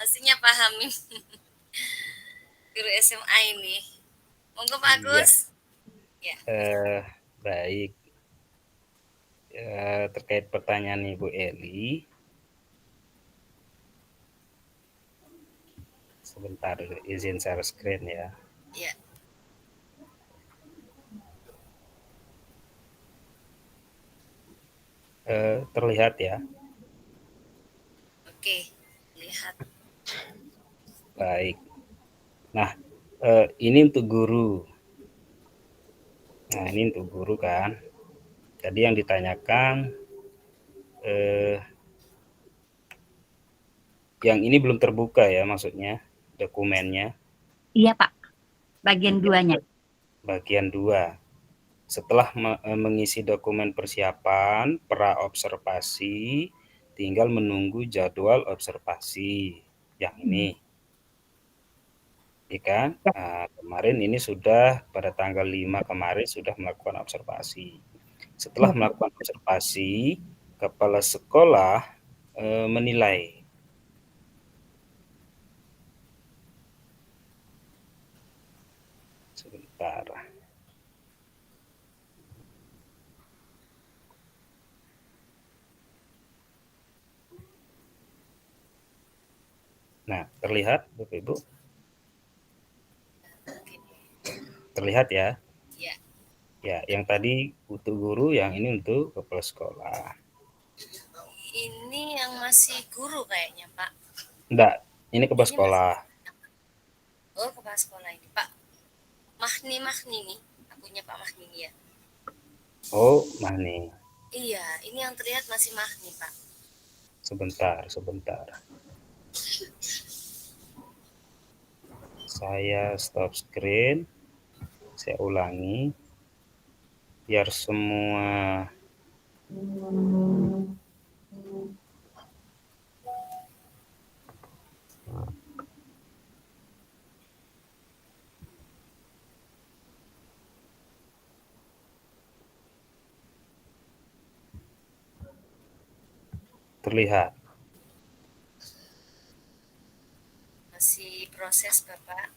Pastinya pahami. Guru SMA ini. Monggo Pak Agus. Ya. Baik. Terkait pertanyaan Ibu Eli, sebentar izin share screen ya. Ya. Terlihat ya. Oke, lihat. Baik. Nah, ini untuk guru. Nah, ini untuk guru kan. Tadi yang ditanyakan, yang ini belum terbuka ya maksudnya dokumennya. Iya, Pak. Bagian 2-nya. Bagian 2. Setelah mengisi dokumen persiapan, pra observasi, tinggal menunggu jadwal observasi yang ini. Ya kan? Nah, kemarin ini sudah pada tanggal 5 kemarin sudah melakukan observasi. Setelah melakukan observasi, kepala sekolah menilai. Sebentar. Nah, terlihat Bapak Ibu? Terlihat ya? Ya. Ya, yang tadi untuk guru, yang ini untuk kepala sekolah. Ini yang masih guru kayaknya, Pak. Enggak, ini kepala Ini sekolah. Oh, kepala sekolah ini, Pak. Mahni nih. Akunya Pak Mahni ya. Oh, Mahni. Iya, ini yang terlihat masih Mahni, Pak. Sebentar. Saya stop screen. Saya ulangi. Biar semua terlihat. Masih proses, Bapak.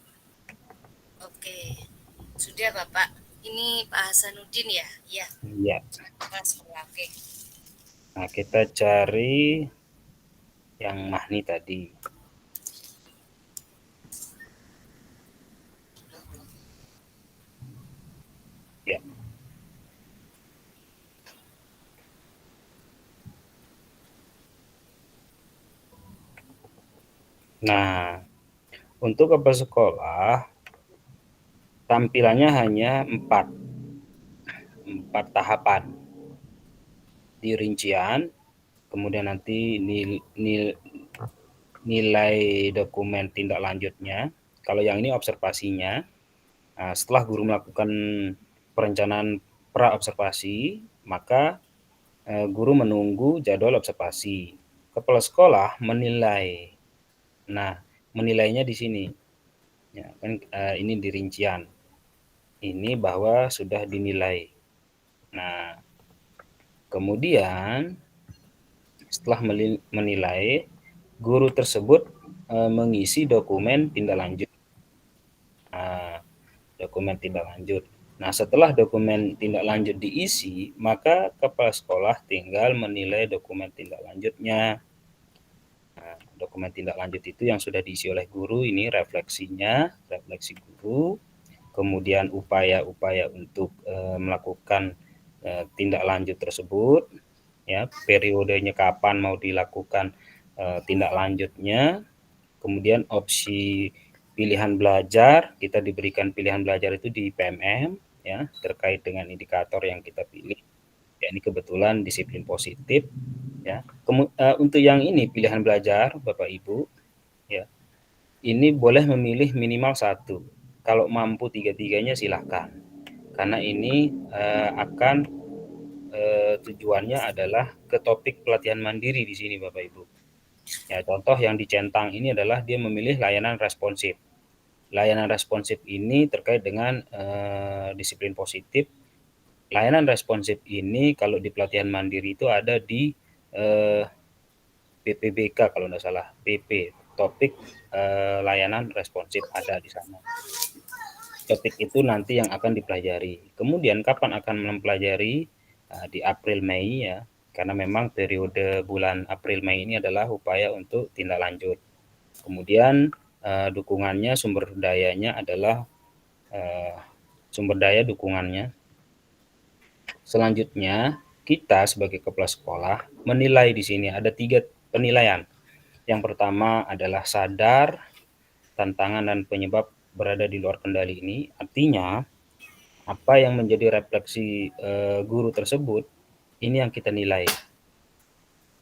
Oke. Sudah, Bapak. Ini Pak Hasanuddin ya? Iya. Iya. Kepala sekolah. Oke. Nah, kita cari yang Mahni tadi. Ya. Nah, untuk kepala sekolah tampilannya hanya 4 tahapan. Di rincian, kemudian nanti nilai dokumen tindak lanjutnya. Kalau yang ini observasinya. Nah, setelah guru melakukan perencanaan pra-observasi, maka guru menunggu jadwal observasi. Kepala sekolah menilai. Nah, menilainya di sini. Ya, kan ini di rincian. Ini bahwa sudah dinilai. Nah, kemudian setelah menilai, guru tersebut mengisi dokumen tindak lanjut. Dokumen tindak lanjut. Nah, setelah dokumen tindak lanjut diisi, maka kepala sekolah tinggal menilai dokumen tindak lanjutnya. Nah, dokumen tindak lanjut itu yang sudah diisi oleh guru, ini refleksinya, refleksi guru, kemudian upaya-upaya untuk melakukan tindak lanjut tersebut, ya, periodenya kapan mau dilakukan tindak lanjutnya, kemudian opsi pilihan belajar, kita diberikan pilihan belajar itu di PMM, ya, terkait dengan indikator yang kita pilih. Ya, ini kebetulan disiplin positif, ya. Untuk yang ini pilihan belajar, Bapak Ibu, ya, ini boleh memilih minimal 1. Kalau mampu 3-tiganya silahkan. Karena ini akan tujuannya adalah ke topik pelatihan mandiri di sini, Bapak Ibu. Ya, contoh yang dicentang ini adalah dia memilih layanan responsif. Layanan responsif ini terkait dengan disiplin positif. Layanan responsif ini kalau di pelatihan mandiri itu ada di PPBK kalau tidak salah, PP, topik layanan responsif ada di sana. Topik itu nanti yang akan dipelajari. Kemudian kapan akan mempelajari? Di April Mei ya, karena memang periode bulan April Mei ini adalah upaya untuk tindak lanjut. Kemudian dukungannya, sumber dayanya adalah sumber daya dukungannya. Selanjutnya, kita sebagai kepala sekolah menilai di sini ada 3 penilaian. Yang pertama adalah sadar tantangan dan penyebab berada di luar kendali ini. Artinya, apa yang menjadi refleksi guru tersebut, ini yang kita nilai.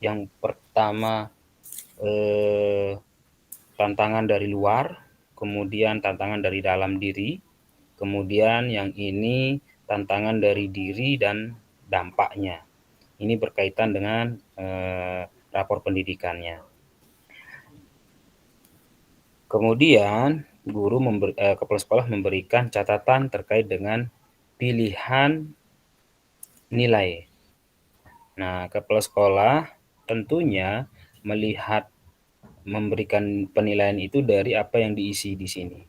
Yang pertama, tantangan dari luar, kemudian tantangan dari dalam diri, kemudian yang ini tantangan dari diri dan dampaknya. Ini berkaitan dengan lapor pendidikannya. Kemudian kepala sekolah memberikan catatan terkait dengan pilihan nilai. Nah, kepala sekolah tentunya memberikan penilaian itu dari apa yang diisi di sini.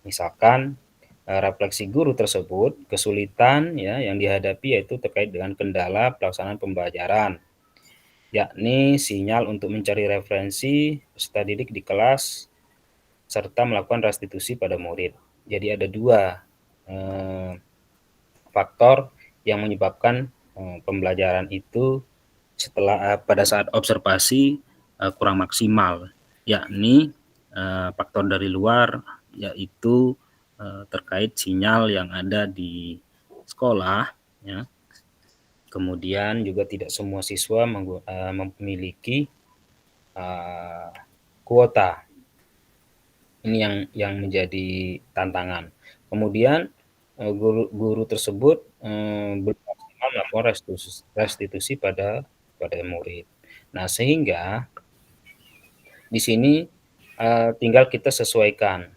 Misalkan refleksi guru tersebut, kesulitan ya yang dihadapi yaitu terkait dengan kendala pelaksanaan pembelajaran, yakni sinyal untuk mencari referensi peserta didik di kelas serta melakukan restitusi pada murid. Jadi ada dua faktor yang menyebabkan pembelajaran itu pada saat observasi kurang maksimal, yakni faktor dari luar, yaitu terkait sinyal yang ada di sekolah, ya. Kemudian juga tidak semua siswa memiliki kuota. Ini yang menjadi tantangan. Kemudian guru tersebut belum maksimal melakukan restitusi pada murid. Nah, sehingga di sini tinggal kita sesuaikan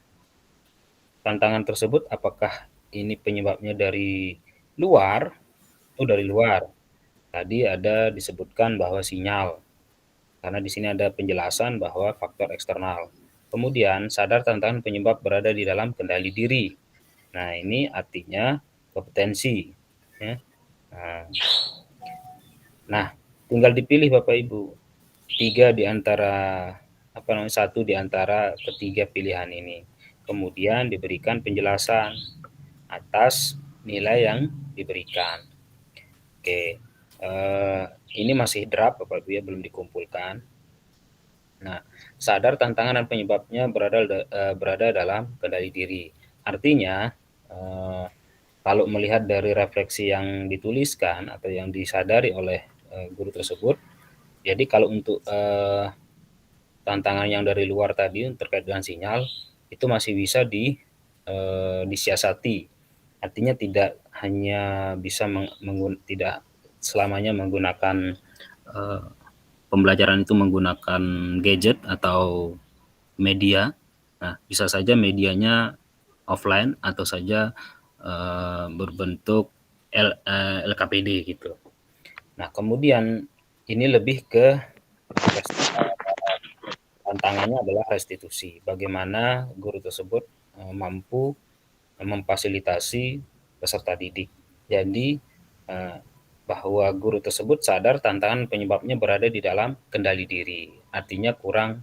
tantangan tersebut, apakah ini penyebabnya dari luar atau dari luar. Tadi ada disebutkan bahwa sinyal, karena di sini ada penjelasan bahwa faktor eksternal. Kemudian sadar tantangan penyebab berada di dalam kendali diri. Nah, ini artinya kompetensi. Ya. Nah, tinggal dipilih Bapak Ibu. Satu di antara ketiga pilihan ini. Kemudian diberikan penjelasan atas nilai yang diberikan. Oke, ini masih draft Bapak Ibu ya, belum dikumpulkan. Nah, sadar tantangan dan penyebabnya berada dalam kendali diri. Artinya, kalau melihat dari refleksi yang dituliskan atau yang disadari oleh guru tersebut, jadi kalau untuk tantangan yang dari luar tadi terkait dengan sinyal, itu masih bisa disiasati. Artinya tidak hanya bisa tidak selamanya menggunakan pembelajaran itu menggunakan gadget atau media. Nah, bisa saja medianya offline atau saja berbentuk LKPD gitu. Nah, kemudian ini lebih ke tantangannya adalah restitusi. Bagaimana guru tersebut mampu memfasilitasi peserta didik. Jadi bahwa guru tersebut sadar tantangan penyebabnya berada di dalam kendali diri. Artinya kurang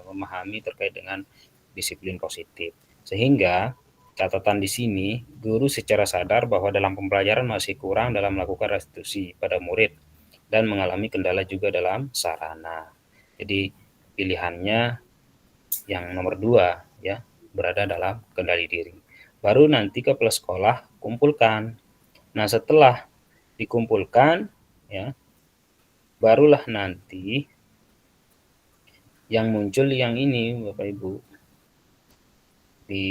memahami terkait dengan disiplin positif. Sehingga catatan di sini, guru secara sadar bahwa dalam pembelajaran masih kurang dalam melakukan restitusi pada murid dan mengalami kendala juga dalam sarana. Jadi pilihannya yang nomor 2 ya, berada dalam kendali diri. Baru nanti kepala sekolah kumpulkan. Nah, setelah dikumpulkan ya, barulah nanti yang muncul yang ini Bapak Ibu di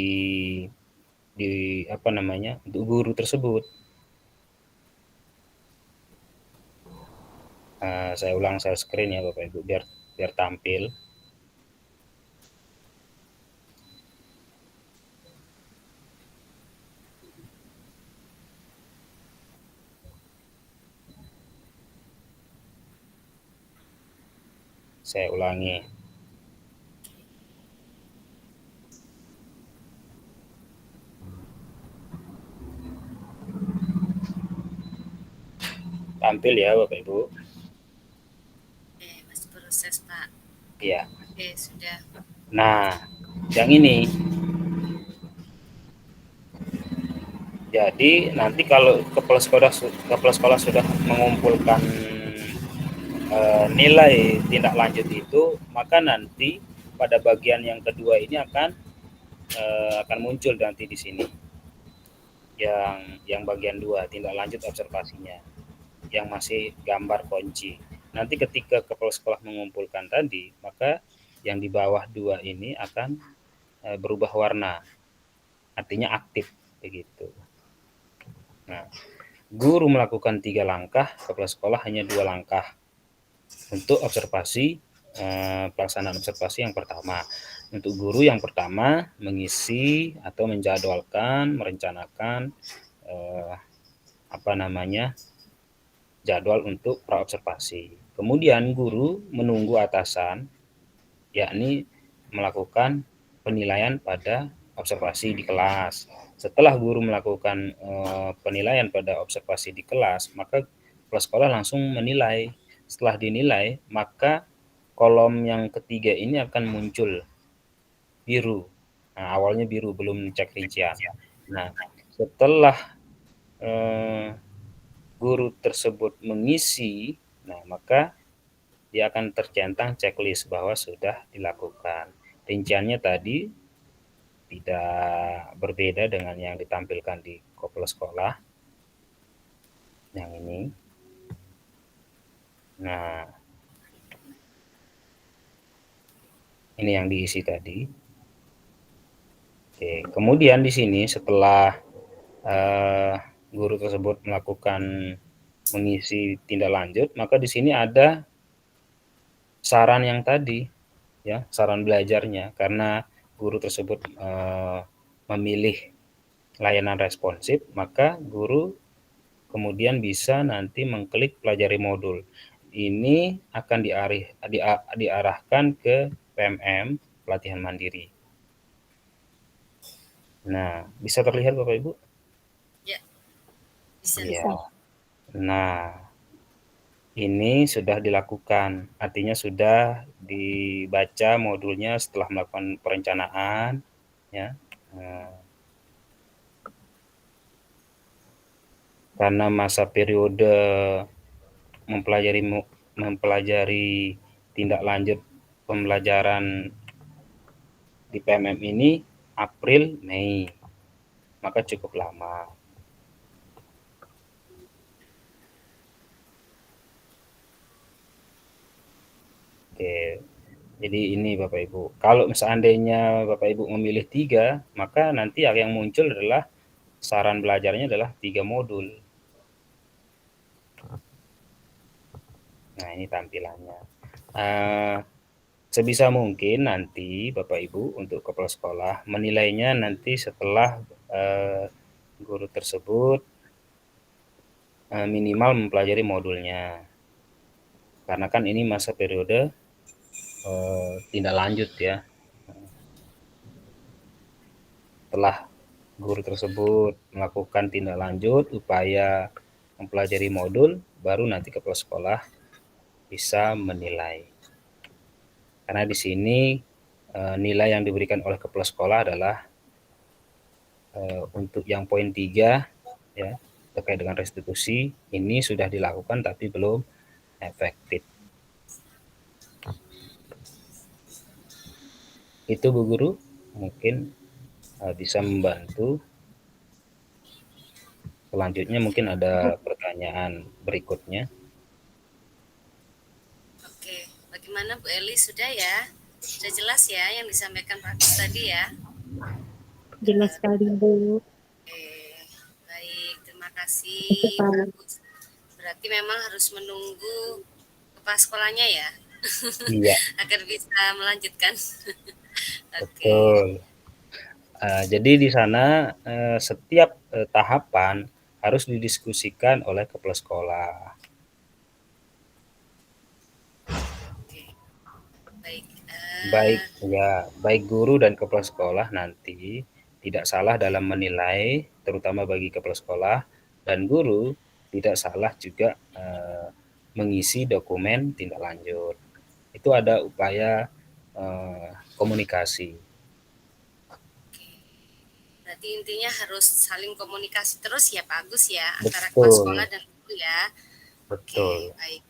untuk guru tersebut. Saya ulang share screen ya Bapak Ibu biar tampil. Saya ulangi. Tampil ya Bapak Ibu. Oke, masih proses Pak. Iya. Oke, sudah. Nah, yang ini. Jadi nanti kalau kepala sekolah sudah mengumpulkan nilai tindak lanjut itu, maka nanti pada bagian yang kedua ini akan muncul nanti di sini. Yang bagian 2 tindak lanjut observasinya. Yang masih gambar kunci. Nanti ketika kepala sekolah mengumpulkan tadi, maka yang di bawah 2 ini akan berubah warna. Artinya aktif begitu. Nah, guru melakukan 3 langkah, kepala sekolah hanya 2 langkah. untuk observasi pelaksanaan observasi yang pertama. Untuk guru yang pertama mengisi atau menjadwalkan, merencanakan jadwal untuk praobservasi. Kemudian guru menunggu atasan, yakni melakukan penilaian pada observasi di kelas. Setelah guru melakukan penilaian pada observasi di kelas, maka kepala sekolah langsung menilai. Setelah dinilai, maka kolom yang ketiga ini akan muncul biru. Nah, awalnya biru, belum cek rincian. Nah, setelah guru tersebut mengisi, nah maka dia akan tercentang checklist bahwa sudah dilakukan. Rinciannya tadi tidak berbeda dengan yang ditampilkan di kepala sekolah. Yang ini. Nah, ini yang diisi tadi. Oke, kemudian di sini setelah guru tersebut melakukan mengisi tindak lanjut, maka di sini ada saran yang tadi, ya, saran belajarnya, karena guru tersebut memilih layanan responsif, maka guru kemudian bisa nanti mengklik pelajari modul. Ini akan diarahkan ke PMM, pelatihan mandiri. Nah, bisa terlihat Bapak Ibu? Ya, bisa. Ya. Nah, ini sudah dilakukan, artinya sudah dibaca modulnya setelah melakukan perencanaan, ya. Karena masa periode mempelajari tindak lanjut pembelajaran di PMM ini April, Mei, maka cukup lama. Oke, jadi ini Bapak Ibu. Kalau seandainya Bapak Ibu memilih 3, maka nanti yang muncul adalah saran belajarnya adalah 3 modul. Nah, ini tampilannya. Sebisa mungkin nanti Bapak Ibu untuk kepala sekolah menilainya nanti setelah guru tersebut minimal mempelajari modulnya. Karena kan ini masa periode tindak lanjut ya. Setelah guru tersebut melakukan tindak lanjut upaya mempelajari modul, baru nanti kepala sekolah bisa menilai. Karena di sini nilai yang diberikan oleh kepala sekolah adalah untuk yang poin 3 ya, terkait dengan restitusi ini sudah dilakukan tapi belum efektif. Itu Bu Guru, mungkin bisa membantu. Selanjutnya mungkin ada pertanyaan berikutnya. Oke, bagaimana Bu Eli, sudah ya? Sudah jelas ya yang disampaikan Pak Agus tadi ya? Jelas sekali Bu. Oke, baik, terima kasih Pak Agus. Berarti memang harus menunggu kepala sekolahnya ya? Iya. Agar bisa melanjutkan. Oke. Betul. Jadi di sana setiap tahapan harus didiskusikan oleh kepala sekolah. Oke. Baik guru dan kepala sekolah nanti tidak salah dalam menilai, terutama bagi kepala sekolah, dan guru tidak salah juga mengisi dokumen tindak lanjut. Itu ada upaya komunikasi. Berarti intinya harus saling komunikasi terus ya Pak Agus ya, antara kepala sekolah dan guru ya. Betul. Oke, baik.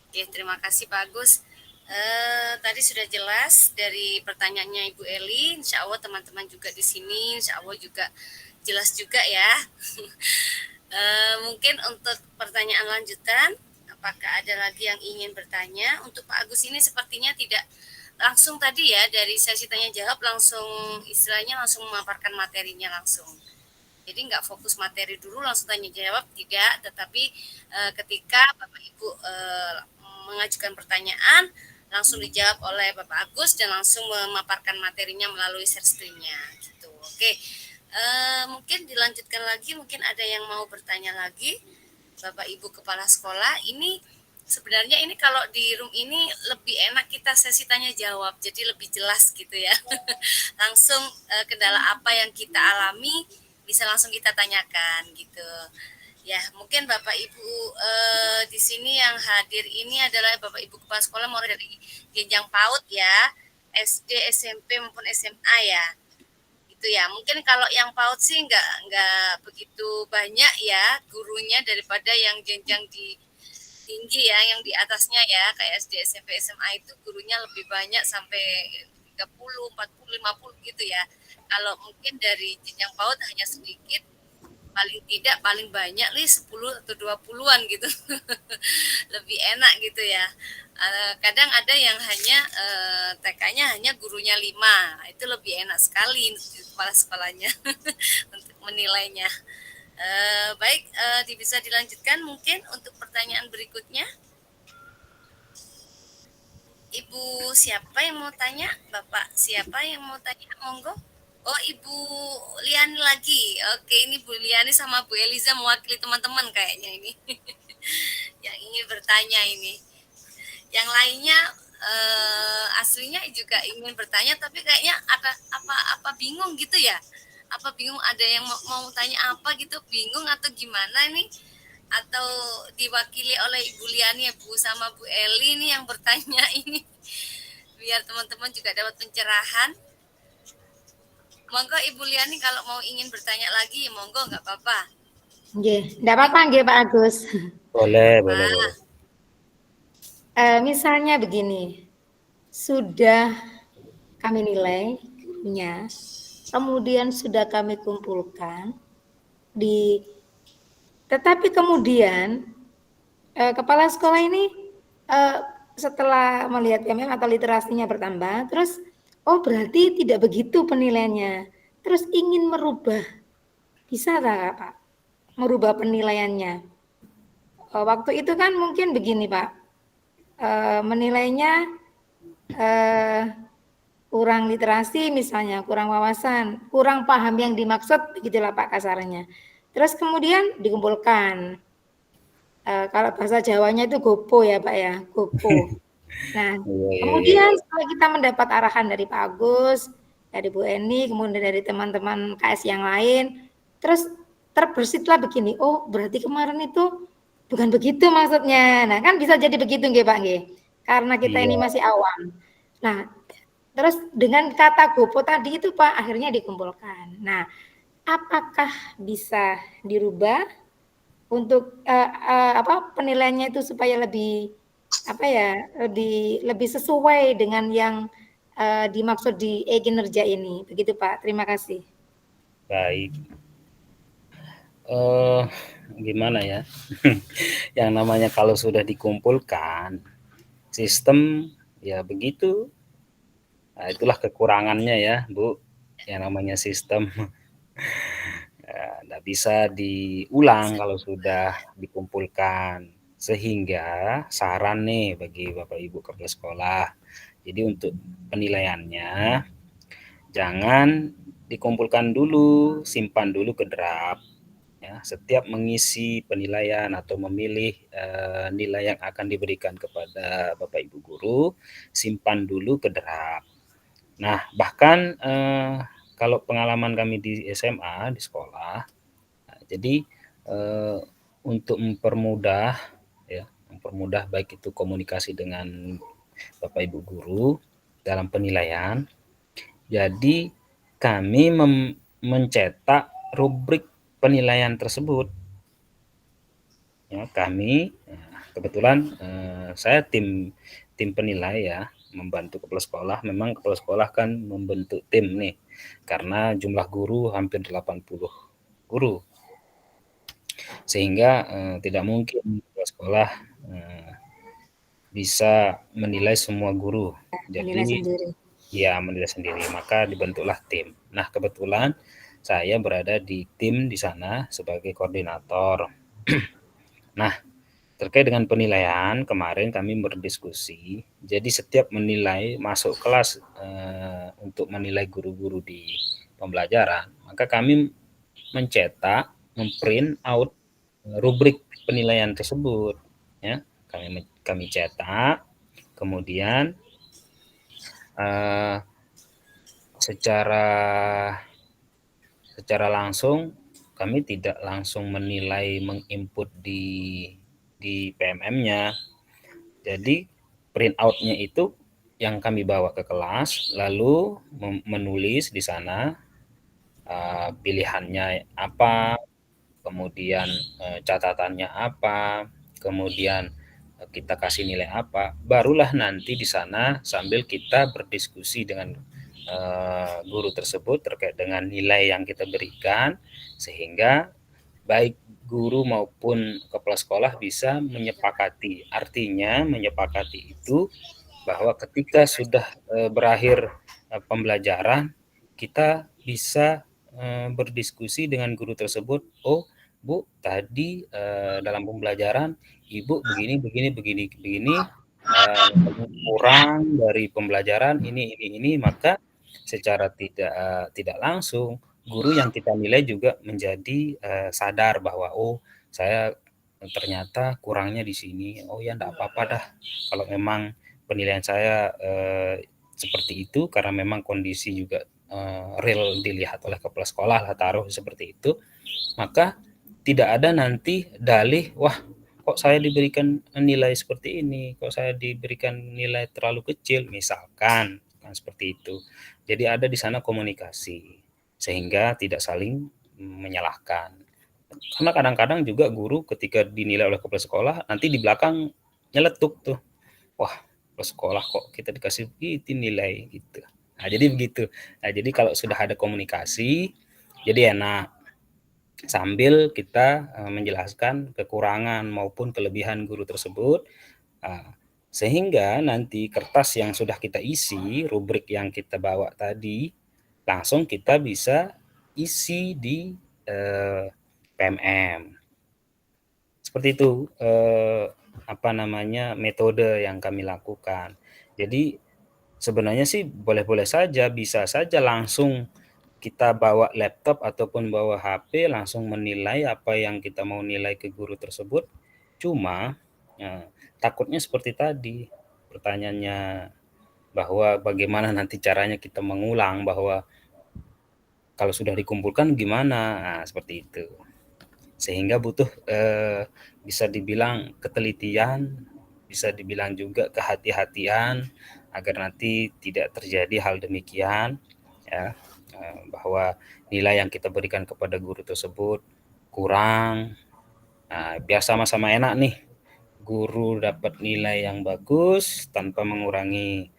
Oke, terima kasih Pak Agus. Tadi sudah jelas dari pertanyaannya Ibu Eli. Insya Allah teman-teman juga di sini, insya Allah juga jelas juga ya. Mungkin untuk pertanyaan lanjutan, apakah ada lagi yang ingin bertanya? Untuk Pak Agus ini sepertinya tidak langsung tadi ya, dari sesi tanya jawab langsung istilahnya langsung memaparkan materinya langsung. Jadi nggak fokus materi dulu langsung tanya jawab, tidak, tetapi ketika Bapak Ibu mengajukan pertanyaan, langsung dijawab oleh Bapak Agus dan langsung memaparkan materinya melalui share screen-nya gitu. Oke. Mungkin dilanjutkan lagi, mungkin ada yang mau bertanya lagi. Bapak Ibu Kepala Sekolah, ini sebenarnya ini kalau di room ini lebih enak kita sesi tanya jawab, jadi lebih jelas gitu ya. Langsung kendala apa yang kita alami bisa langsung kita tanyakan gitu. Ya, mungkin Bapak Ibu di sini yang hadir ini adalah Bapak Ibu Kepala Sekolah mulai dari jenjang PAUD ya, SD, SMP maupun SMA ya. Gitu ya. Mungkin kalau yang PAUD sih nggak begitu banyak ya gurunya daripada yang jenjang di tinggi ya, yang di atasnya ya, kayak SD, SMP, SMA itu gurunya lebih banyak sampai 30, 40, 50 gitu ya. Kalau mungkin dari jenjang PAUD hanya sedikit, paling tidak paling banyak nih 10 atau 20-an gitu. Lebih enak gitu ya. Kadang ada yang hanya TK-nya hanya gurunya 5, itu lebih enak sekali kepala sekolahnya untuk menilainya. Baik, bisa dilanjutkan mungkin untuk pertanyaan berikutnya. Ibu siapa yang mau tanya? Bapak siapa yang mau tanya? Monggo. Oh, Ibu Liani lagi. Oke, ini Bu Liani sama Bu Eliza mewakili teman-teman kayaknya ini. Yang ingin bertanya ini. Yang lainnya aslinya juga ingin bertanya tapi kayaknya apa bingung gitu ya. Apa bingung, ada yang mau tanya apa gitu, bingung atau gimana nih? Atau diwakili oleh Ibu Liani ya Bu sama Bu Eli nih yang bertanya ini, biar teman-teman juga dapat pencerahan. Monggo Ibu Liani kalau mau ingin bertanya lagi, monggo nggak apa-apa. Nggih, enggak apa-apa nggih Pak Agus. Boleh. Misalnya begini, sudah kami nilai gurunya, kemudian sudah kami kumpulkan tetapi kemudian kepala sekolah ini setelah melihat MM atau literasinya bertambah, terus oh berarti tidak begitu penilaiannya, terus ingin merubah, bisa tak Pak? Merubah penilaiannya. Waktu itu kan mungkin begini Pak, menilainya kurang literasi misalnya, kurang wawasan, kurang paham yang dimaksud, begitulah Pak kasarnya. Terus kemudian dikumpulkan. Kalau bahasa Jawanya itu gopo ya Pak ya, gopo. Nah, kemudian setelah kita mendapat arahan dari Pak Agus, dari Bu Eni, kemudian dari teman-teman KS yang lain, terus terbersitlah begini, oh berarti kemarin itu bukan begitu maksudnya. Nah kan bisa jadi begitu nggih Pak nggih, karena kita ini masih awam. Nah, terus dengan kata gopo tadi itu Pak akhirnya dikumpulkan. Nah, apakah bisa dirubah untuk penilaiannya itu supaya lebih lebih sesuai dengan yang dimaksud di e-kinerja ini, begitu Pak. Terima kasih. Baik. Gimana ya? Yang namanya kalau sudah dikumpulkan sistem ya begitu. Nah, itulah kekurangannya ya, Bu. Yang namanya sistem. Nggak bisa diulang kalau sudah dikumpulkan. Sehingga saran nih bagi Bapak Ibu kepala sekolah. Jadi untuk penilaiannya jangan dikumpulkan dulu, simpan dulu ke draft. Ya, setiap mengisi penilaian atau memilih nilai yang akan diberikan kepada Bapak Ibu guru, simpan dulu ke draft. Nah, bahkan kalau pengalaman kami di SMA, di sekolah, jadi untuk mempermudah baik itu komunikasi dengan Bapak Ibu guru dalam penilaian, jadi kami mencetak rubrik penilaian tersebut. Ya, kami kebetulan saya tim penilai ya, membantu kepala sekolah. Memang kepala sekolah kan membentuk tim nih, karena jumlah guru hampir 80 guru. Sehingga tidak mungkin kepala sekolah bisa menilai semua guru. Jadi menilai sendiri. Maka dibentuklah tim. Nah, kebetulan saya berada di tim di sana sebagai koordinator. Nah, terkait dengan penilaian, kemarin kami berdiskusi, jadi setiap menilai masuk kelas untuk menilai guru-guru di pembelajaran, maka kami mencetak, memprint out rubrik penilaian tersebut, ya. Kami cetak, kemudian secara langsung kami tidak langsung menilai menginput di PMM-nya. Jadi print out-nya itu yang kami bawa ke kelas, lalu menulis di sana pilihannya apa, kemudian catatannya apa, kemudian kita kasih nilai apa, barulah nanti di sana sambil kita berdiskusi dengan guru tersebut terkait dengan nilai yang kita berikan, sehingga baik guru maupun kepala sekolah bisa menyepakati. Artinya menyepakati itu bahwa ketika sudah berakhir pembelajaran, kita bisa berdiskusi dengan guru tersebut. Oh, Bu, tadi dalam pembelajaran Ibu begini, kurang dari pembelajaran ini, maka secara tidak langsung guru yang kita nilai juga menjadi sadar bahwa oh, saya ternyata kurangnya di sini. Oh ya, enggak apa-apa dah kalau memang penilaian saya seperti itu, karena memang kondisi juga real dilihat oleh kepala sekolah lah, taruh seperti itu, maka tidak ada nanti dalih, wah kok saya diberikan nilai seperti ini, kok saya diberikan nilai terlalu kecil, misalkan kan seperti itu. Jadi ada di sana komunikasi sehingga tidak saling menyalahkan. Karena kadang-kadang juga guru ketika dinilai oleh kepala sekolah nanti di belakang nyeletuk tuh, wah kepala sekolah kok kita dikasih begitu nilai gitu. Nah jadi begitu. Nah jadi kalau sudah ada komunikasi, jadi enak. Sambil kita menjelaskan kekurangan maupun kelebihan guru tersebut, sehingga nanti kertas yang sudah kita isi, rubrik yang kita bawa tadi, langsung kita bisa isi di PMM. Seperti itu metode yang kami lakukan. Jadi sebenarnya sih boleh-boleh saja, bisa saja langsung kita bawa laptop ataupun bawa HP langsung menilai apa yang kita mau nilai ke guru tersebut. Cuma takutnya seperti tadi pertanyaannya, bahwa bagaimana nanti caranya kita mengulang, bahwa kalau sudah dikumpulkan gimana, nah, seperti itu. Sehingga butuh bisa dibilang ketelitian, bisa dibilang juga kehati-hatian agar nanti tidak terjadi hal demikian, ya. Bahwa nilai yang kita berikan kepada guru tersebut kurang. Nah, biar sama-sama enak nih, guru dapat nilai yang bagus tanpa mengurangi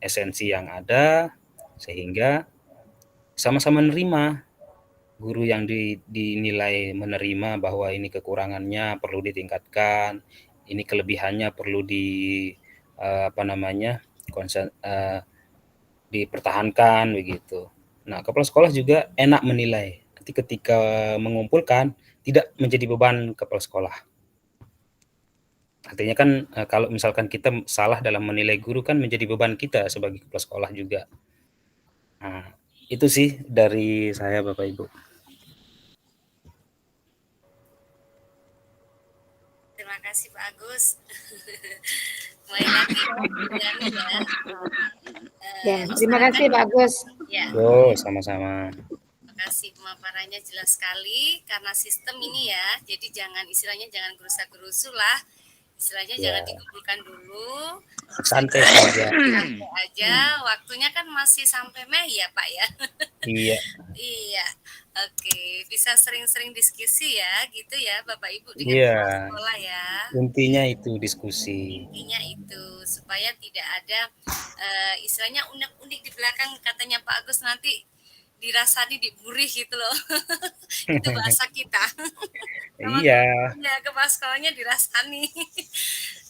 esensi yang ada, sehingga sama-sama menerima. Guru yang dinilai menerima bahwa ini kekurangannya perlu ditingkatkan, ini kelebihannya perlu dipertahankan begitu. Nah, kepala sekolah juga enak menilai. Nanti ketika mengumpulkan tidak menjadi beban kepala sekolah. Artinya kan kalau misalkan kita salah dalam menilai guru kan menjadi beban kita sebagai kepala sekolah juga. Nah, itu sih dari saya Bapak Ibu. Terima kasih Pak Agus. Mulai lagi ya. Ya, terima kasih Pak Agus. Ya. Sama-sama. Terima kasih pemaparannya jelas sekali, karena sistem ini ya, jadi jangan istilahnya jangan gerusa-gerusu lah. Istilahnya jangan dikumpulkan dulu. Santai aja. Waktunya kan masih sampai Mei ya Pak ya. Iya. Iya. Oke, bisa sering-sering diskusi ya, gitu ya Bapak Ibu dengan sekolah ya. Intinya itu diskusi. Intinya itu supaya tidak ada istilahnya unek-unik di belakang, katanya Pak Agus, nanti dirasani digurih gitu loh. Itu bahasa kita. Iya. Ya, kepala sekolahnya dirasani.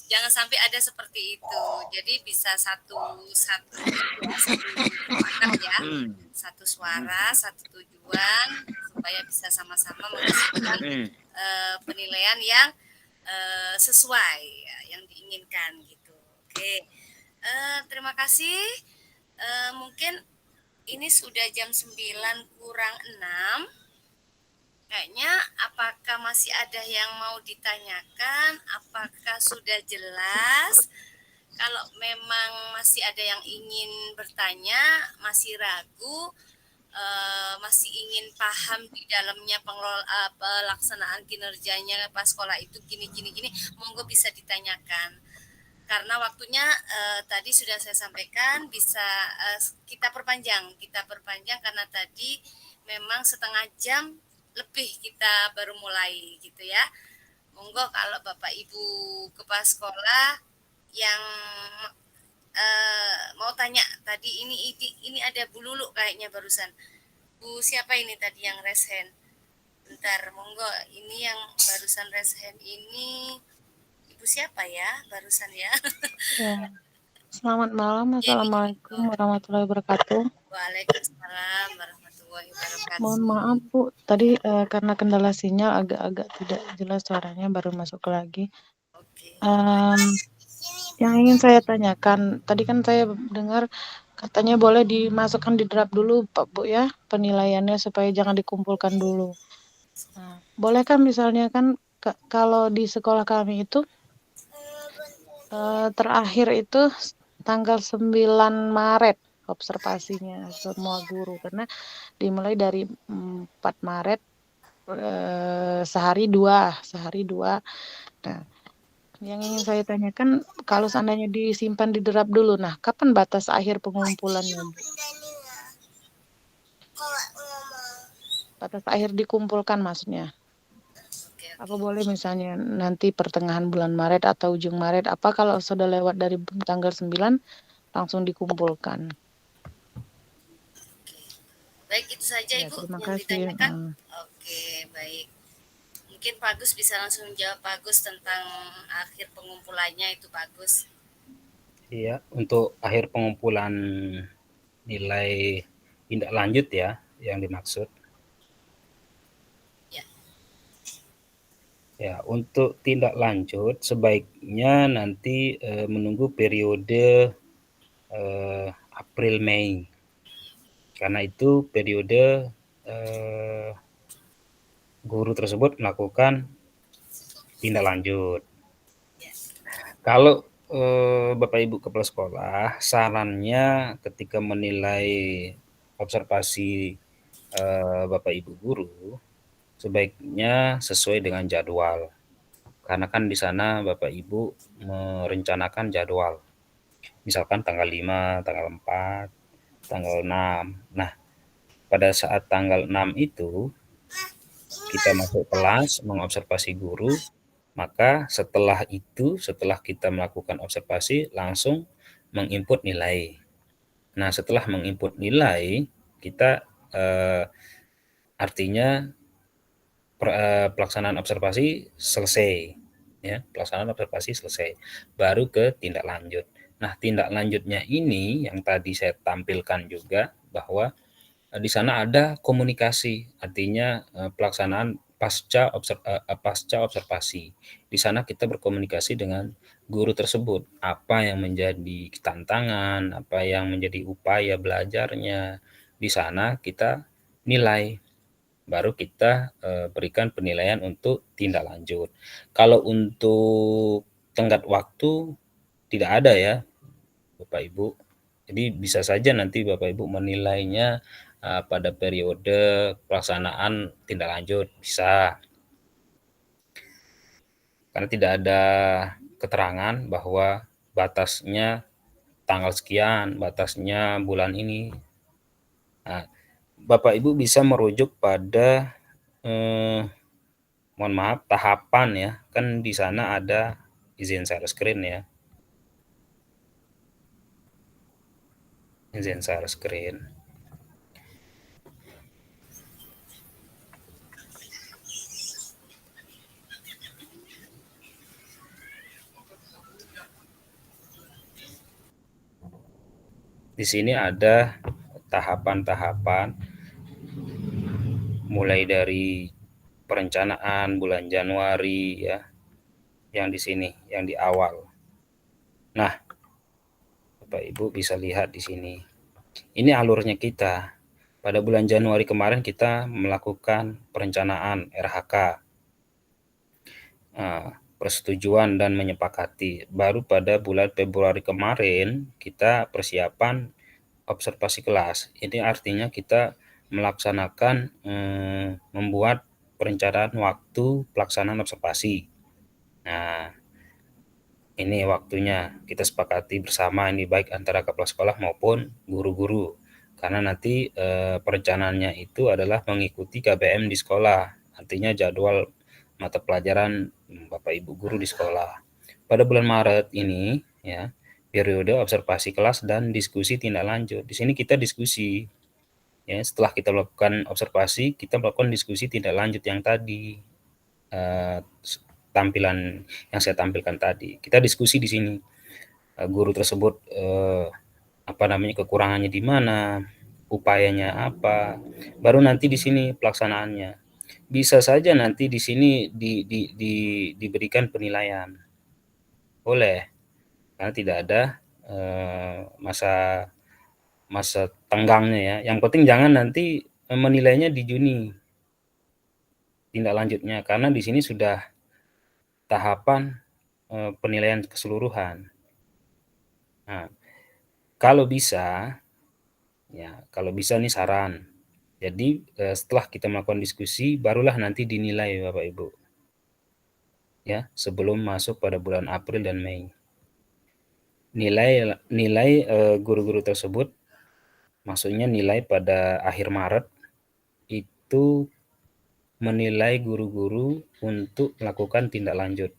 Jangan sampai ada seperti itu. Jadi bisa satu ya, satu suara, satu tujuan, supaya bisa sama-sama menghasilkan penilaian yang sesuai ya, yang diinginkan gitu. Oke, terima kasih. Mungkin ini sudah jam 9 kurang 6. Kayaknya apakah masih ada yang mau ditanyakan? Apakah sudah jelas? Kalau memang masih ada yang ingin bertanya, masih ragu, masih ingin paham di dalamnya pelaksanaan kinerjanya pas sekolah itu gini, monggo bisa ditanyakan. Karena waktunya tadi sudah saya sampaikan bisa kita perpanjang karena tadi memang setengah jam lebih kita baru mulai gitu ya. Monggo kalau Bapak Ibu kepala sekolah yang mau tanya tadi ini ada Bu Lulu kayaknya barusan. Bu siapa ini tadi yang raise hand? Bentar, monggo. Ini yang barusan raise hand ini Ibu siapa ya barusan ya? Ya. Selamat malam. Jenny. Assalamualaikum warahmatullahi wabarakatuh. Waalaikumsalam warahmatullahi wabarakatuh. Mohon maaf Bu, tadi karena kendala sinyal agak-agak tidak jelas suaranya, baru masuk lagi. Oke. Yang ingin saya tanyakan, tadi kan saya dengar katanya boleh dimasukkan di draft dulu Pak Bu ya, penilaiannya supaya jangan dikumpulkan dulu. Nah, boleh kan misalnya kan kalau di sekolah kami itu terakhir itu tanggal 9 Maret observasinya semua guru, karena dimulai dari 4 Maret sehari dua. Nah, yang ingin saya tanyakan, kalau seandainya disimpan di draft dulu, nah kapan batas akhir pengumpulannya Bu? Batas akhir dikumpulkan maksudnya. Apa boleh misalnya nanti pertengahan bulan Maret atau ujung Maret, apa kalau sudah lewat dari tanggal 9 langsung dikumpulkan? Baik, itu saja Ya, Ibu terima yang kasih. ditanyakan. Oke, baik. Mungkin Pak Agus bisa langsung jawab Pak Agus tentang akhir pengumpulannya itu Pak Agus. Iya, untuk akhir pengumpulan nilai tindak lanjut ya yang dimaksud. Ya, untuk tindak lanjut sebaiknya nanti menunggu periode April Mei. Karena itu periode guru tersebut melakukan tindak lanjut. Kalau Bapak Ibu kepala sekolah, sarannya ketika menilai observasi Bapak Ibu guru, sebaiknya sesuai dengan jadwal. Karena kan di sana Bapak Ibu merencanakan jadwal. Misalkan tanggal 5, tanggal 4, tanggal 6. Nah, pada saat tanggal 6 itu kita masuk kelas mengobservasi guru, maka setelah itu, setelah kita melakukan observasi, langsung menginput nilai. Nah, setelah menginput nilai, kita artinya pelaksanaan observasi selesai. Ya, pelaksanaan observasi selesai. Baru ke tindak lanjut. Nah, tindak lanjutnya ini yang tadi saya tampilkan juga bahwa di sana ada komunikasi, artinya pelaksanaan pasca observasi. Di sana kita berkomunikasi dengan guru tersebut, apa yang menjadi tantangan, apa yang menjadi upaya belajarnya. Di sana kita nilai, baru kita berikan penilaian untuk tindak lanjut. Kalau untuk tenggat waktu tidak ada ya Bapak Ibu. Jadi bisa saja nanti Bapak Ibu menilainya pada periode pelaksanaan tindak lanjut, bisa. Karena tidak ada keterangan bahwa batasnya tanggal sekian, batasnya bulan ini. Nah, Bapak Ibu bisa merujuk pada mohon maaf, tahapan ya. Kan di sana ada izin share screen ya. Izin share screen. Di sini ada tahapan-tahapan mulai dari perencanaan bulan Januari ya, yang di sini, yang di awal. Nah, Bapak Ibu bisa lihat di sini. Ini alurnya kita. Pada bulan Januari kemarin kita melakukan perencanaan RHK, persetujuan dan menyepakati. Baru pada bulan Februari kemarin kita persiapan observasi kelas. Ini artinya kita melaksanakan membuat perencanaan waktu pelaksanaan observasi. Nah, ini waktunya kita sepakati bersama, ini baik antara kepala sekolah maupun guru-guru. Karena nanti perencanaannya itu adalah mengikuti KBM di sekolah, artinya jadwal mata pelajaran Bapak Ibu guru di sekolah. Pada bulan Maret ini ya, periode observasi kelas dan diskusi tindak lanjut. Di sini kita diskusi. Ya, setelah kita melakukan observasi, kita melakukan diskusi tindak lanjut yang tadi. Tampilan yang saya tampilkan tadi. Kita diskusi di sini. Guru tersebut kekurangannya di mana, upayanya apa. Baru nanti di sini pelaksanaannya. Bisa saja nanti di sini diberikan penilaian. Boleh. Karena tidak ada masa tenggangnya ya. Yang penting jangan nanti menilainya di Juni tindak lanjutnya, karena di sini sudah tahapan penilaian keseluruhan. Nah, kalau bisa nih saran. Jadi setelah kita melakukan diskusi, barulah nanti dinilai Bapak Ibu. Ya, sebelum masuk pada bulan April dan Mei. Nilai guru-guru tersebut, maksudnya nilai pada akhir Maret itu menilai guru-guru untuk melakukan tindak lanjut.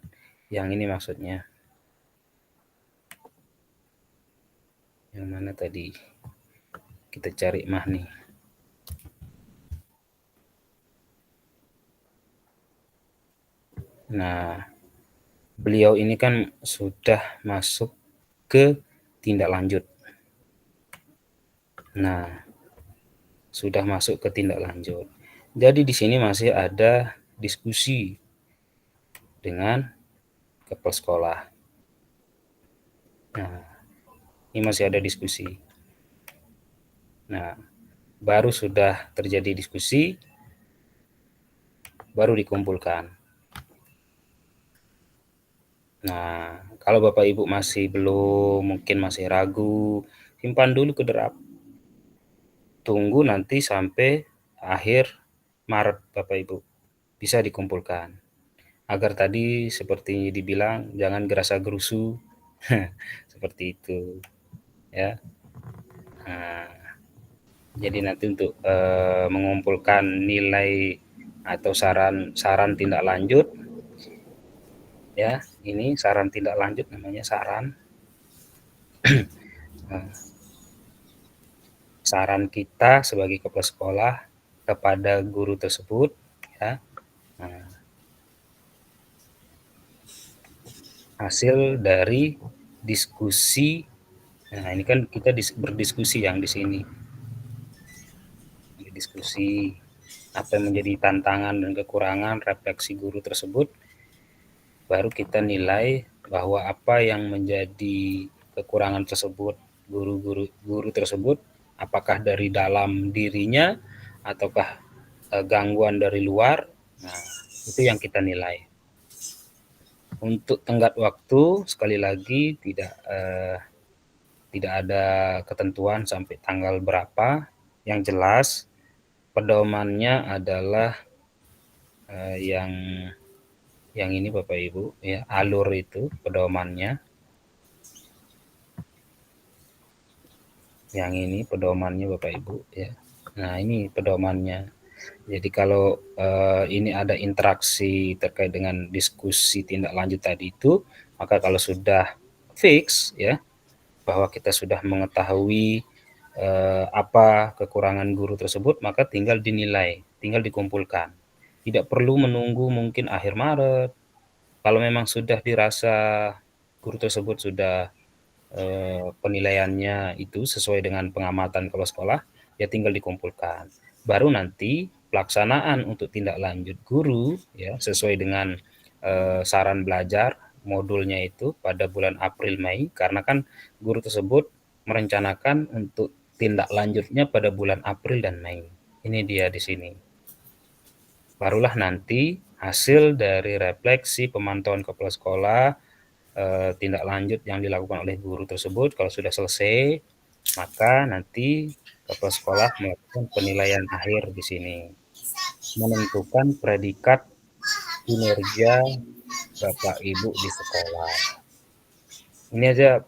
Yang ini maksudnya. Yang mana tadi? Kita cari mah nih. Nah, beliau ini kan sudah masuk ke tindak lanjut. Nah, sudah masuk ke tindak lanjut. Jadi di sini masih ada diskusi dengan kepala sekolah. Nah, ini masih ada diskusi. Nah, baru sudah terjadi diskusi, baru dikumpulkan. Nah, kalau Bapak Ibu masih belum, mungkin masih ragu, simpan dulu ke draft. Tunggu nanti sampai akhir Maret Bapak Ibu, bisa dikumpulkan. Agar tadi seperti dibilang, jangan gerasa gerusu, seperti itu. Ya. Nah, jadi nanti untuk mengumpulkan nilai atau saran tindak lanjut, ya, ini saran tindak lanjut namanya saran. Saran kita sebagai kepala sekolah kepada guru tersebut, ya. Nah, hasil dari diskusi. Nah, ini kan kita berdiskusi yang di sini. Diskusi apa yang menjadi tantangan dan kekurangan refleksi guru tersebut, baru kita nilai bahwa apa yang menjadi kekurangan tersebut guru tersebut, apakah dari dalam dirinya ataukah gangguan dari luar. Nah, itu yang kita nilai. Untuk tenggat waktu sekali lagi tidak ada ketentuan sampai tanggal berapa. Yang jelas pedomannya adalah yang ini Bapak Ibu ya, alur itu pedomannya. Yang ini pedomannya Bapak Ibu ya. Nah, ini pedomannya. Jadi kalau ini ada interaksi terkait dengan diskusi tindak lanjut tadi itu, maka kalau sudah fix ya bahwa kita sudah mengetahui apa kekurangan guru tersebut, maka tinggal dinilai, tinggal dikumpulkan. Tidak perlu menunggu mungkin akhir Maret. Kalau memang sudah dirasa guru tersebut sudah penilaiannya itu sesuai dengan pengamatan kepala sekolah, ya tinggal dikumpulkan. Baru nanti pelaksanaan untuk tindak lanjut guru ya sesuai dengan saran belajar modulnya itu pada bulan April Mei, karena kan guru tersebut merencanakan untuk tindak lanjutnya pada bulan April dan Mei. Ini dia di sini. Barulah nanti hasil dari refleksi pemantauan kepala sekolah tindak lanjut yang dilakukan oleh guru tersebut kalau sudah selesai, maka nanti kepala sekolah melakukan penilaian akhir di sini, menentukan predikat kinerja Bapak Ibu di sekolah. Ini aja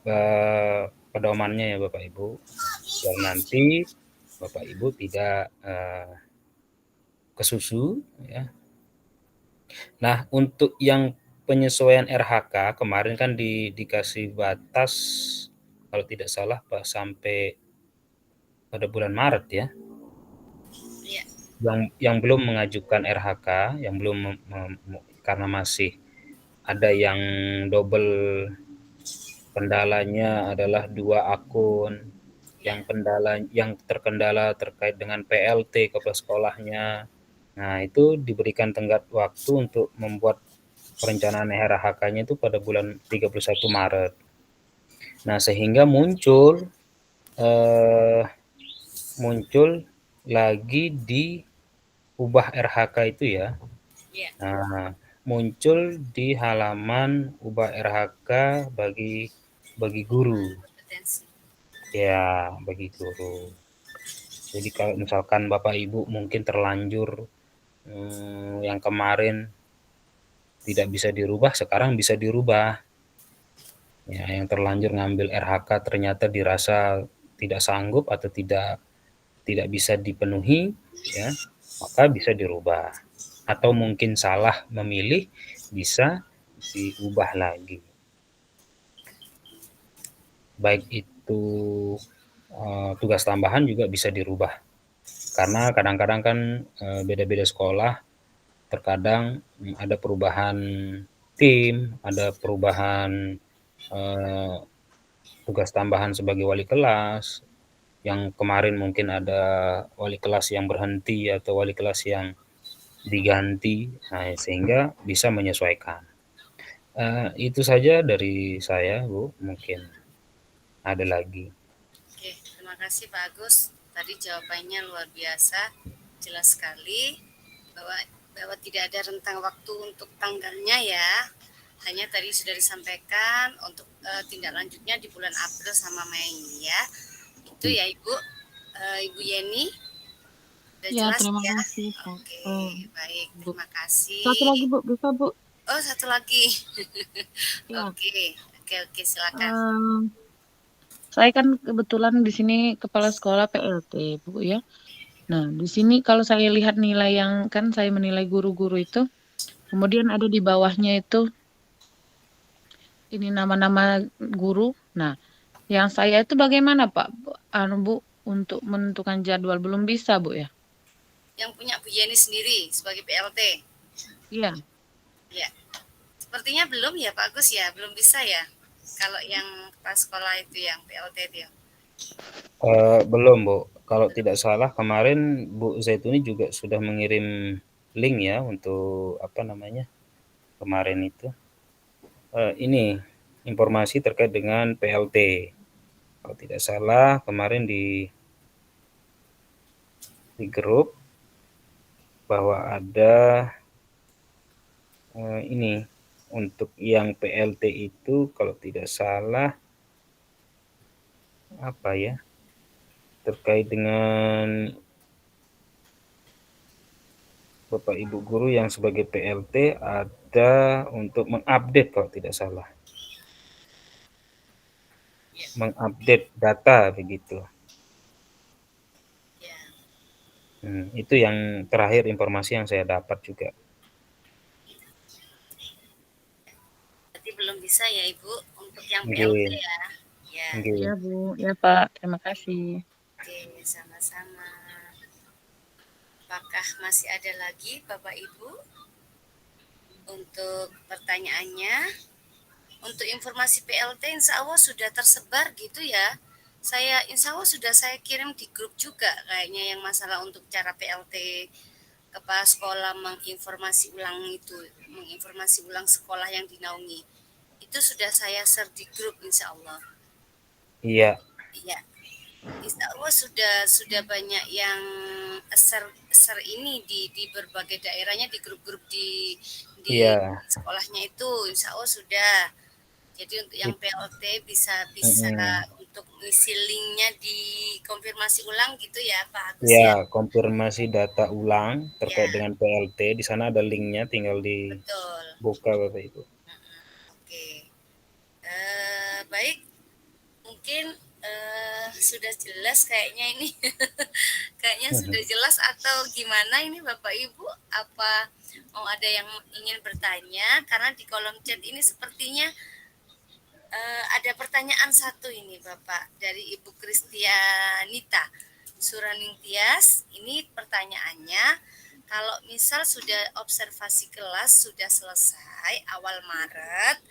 pedomannya ya Bapak Ibu, biar nanti Bapak Ibu tidak kesusu ya. Nah, untuk yang penyesuaian RHK kemarin kan dikasih batas kalau tidak salah Pak sampai pada bulan Maret ya. Iya. Yang belum mengajukan RHK, yang belum karena masih ada yang double, kendalanya adalah 2 akun, yang terkendala terkait dengan PLT kepala sekolahnya. Nah, itu diberikan tenggat waktu untuk membuat perencanaan RHK-nya itu pada bulan 31 Maret. Nah, sehingga muncul lagi diubah RHK itu ya. Iya. Nah, muncul di halaman ubah RHK bagi guru. Kompetensi. Ya, bagi guru. Jadi kalau misalkan Bapak Ibu mungkin terlanjur yang kemarin tidak bisa dirubah, sekarang bisa dirubah. Ya, yang terlanjur ngambil RHK ternyata dirasa tidak sanggup atau tidak bisa dipenuhi, ya, maka bisa dirubah. Atau mungkin salah memilih, bisa diubah lagi. Baik itu tugas tambahan juga bisa dirubah. Karena kadang-kadang kan beda-beda sekolah, terkadang ada perubahan tim, ada perubahan tugas tambahan sebagai wali kelas, yang kemarin mungkin ada wali kelas yang berhenti atau wali kelas yang diganti, nah, sehingga bisa menyesuaikan. Itu saja dari saya, Bu. Mungkin ada lagi. Oke, terima kasih Pak Agus. Tadi jawabannya luar biasa, jelas sekali bahwa tidak ada rentang waktu untuk tanggalnya ya. Hanya tadi sudah disampaikan untuk tindak lanjutnya di bulan April sama Mei ya. Itu ya Ibu, Ibu Yeni. Sudah Ya, jelas terima ya. kasih, Pak. Oke, baik, terima kasih. Satu lagi, Bu, bisa, Bu? Oh, satu lagi. Ya. Oke, silakan. Saya kan kebetulan di sini kepala sekolah PLT, Bu ya. Nah, di sini kalau saya lihat nilai yang kan saya menilai guru-guru itu, kemudian ada di bawahnya itu ini nama-nama guru. Nah, yang saya itu bagaimana Pak? Bu, untuk menentukan jadwal belum bisa, Bu ya? Yang punya Bu Yeni sendiri sebagai PLT. Iya. Ya. Sepertinya belum ya Pak Agus ya, belum bisa ya. Kalau yang kepala sekolah itu yang PLT itu. Belum, Bu. Kalau tidak salah kemarin Bu Zaituni juga sudah mengirim link ya untuk kemarin itu. Ini informasi terkait dengan PLT. Kalau tidak salah kemarin di grup bahwa ada ini untuk yang PLT itu kalau tidak salah terkait dengan Bapak Ibu guru yang sebagai PLT ada untuk mengupdate kalau tidak salah. Mengupdate data begitu. Itu yang terakhir informasi yang saya dapat juga. Berarti belum bisa ya Ibu untuk yang PLT ya. Ya. Iya Bu, ya Pak, terima kasih. Oke, sama-sama. Apakah masih ada lagi Bapak Ibu untuk pertanyaannya? Untuk informasi PLT insya Allah sudah tersebar gitu ya. Insya Allah sudah saya kirim di grup juga kayaknya yang masalah untuk cara PLT kepala sekolah menginformasi ulang sekolah yang dinaungi. Itu sudah saya share di grup insya Allah. Iya. Iya, insya Allah sudah banyak yang share ini di berbagai daerahnya, di grup-grup di Iya. sekolahnya itu insya Allah sudah. Jadi untuk yang PLT bisa untuk ngisi linknya dikonfirmasi ulang gitu ya Pak Agus ya. Ya, konfirmasi data ulang terkait Ya, dengan PLT. Di sana ada linknya, tinggal betul. dibuka Bapak Ibu. Oke. Baik, mungkin sudah jelas kayaknya ini. Kayaknya sudah jelas atau gimana ini Bapak Ibu? Apa mau ada yang ingin bertanya? Karena di kolom chat ini sepertinya ada pertanyaan satu ini Bapak dari Ibu Kristianita Suraning Tias. Ini pertanyaannya, kalau misal sudah observasi kelas sudah selesai awal Maret,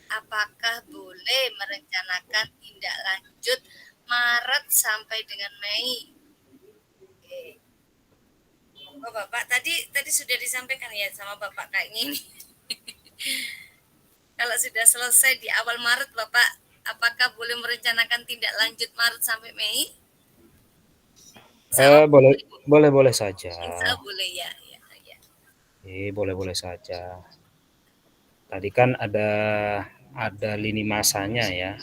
apakah boleh merencanakan tindak lanjut Maret sampai dengan Mei? Oke. Oh Bapak, tadi sudah disampaikan ya sama Bapak kayaknya ini. Kalau sudah selesai di awal Maret, Bapak, apakah boleh merencanakan tindak lanjut Maret sampai Mei? Boleh saja. Insya Allah boleh ya. Boleh saja. Tadi kan ada lini masanya ya.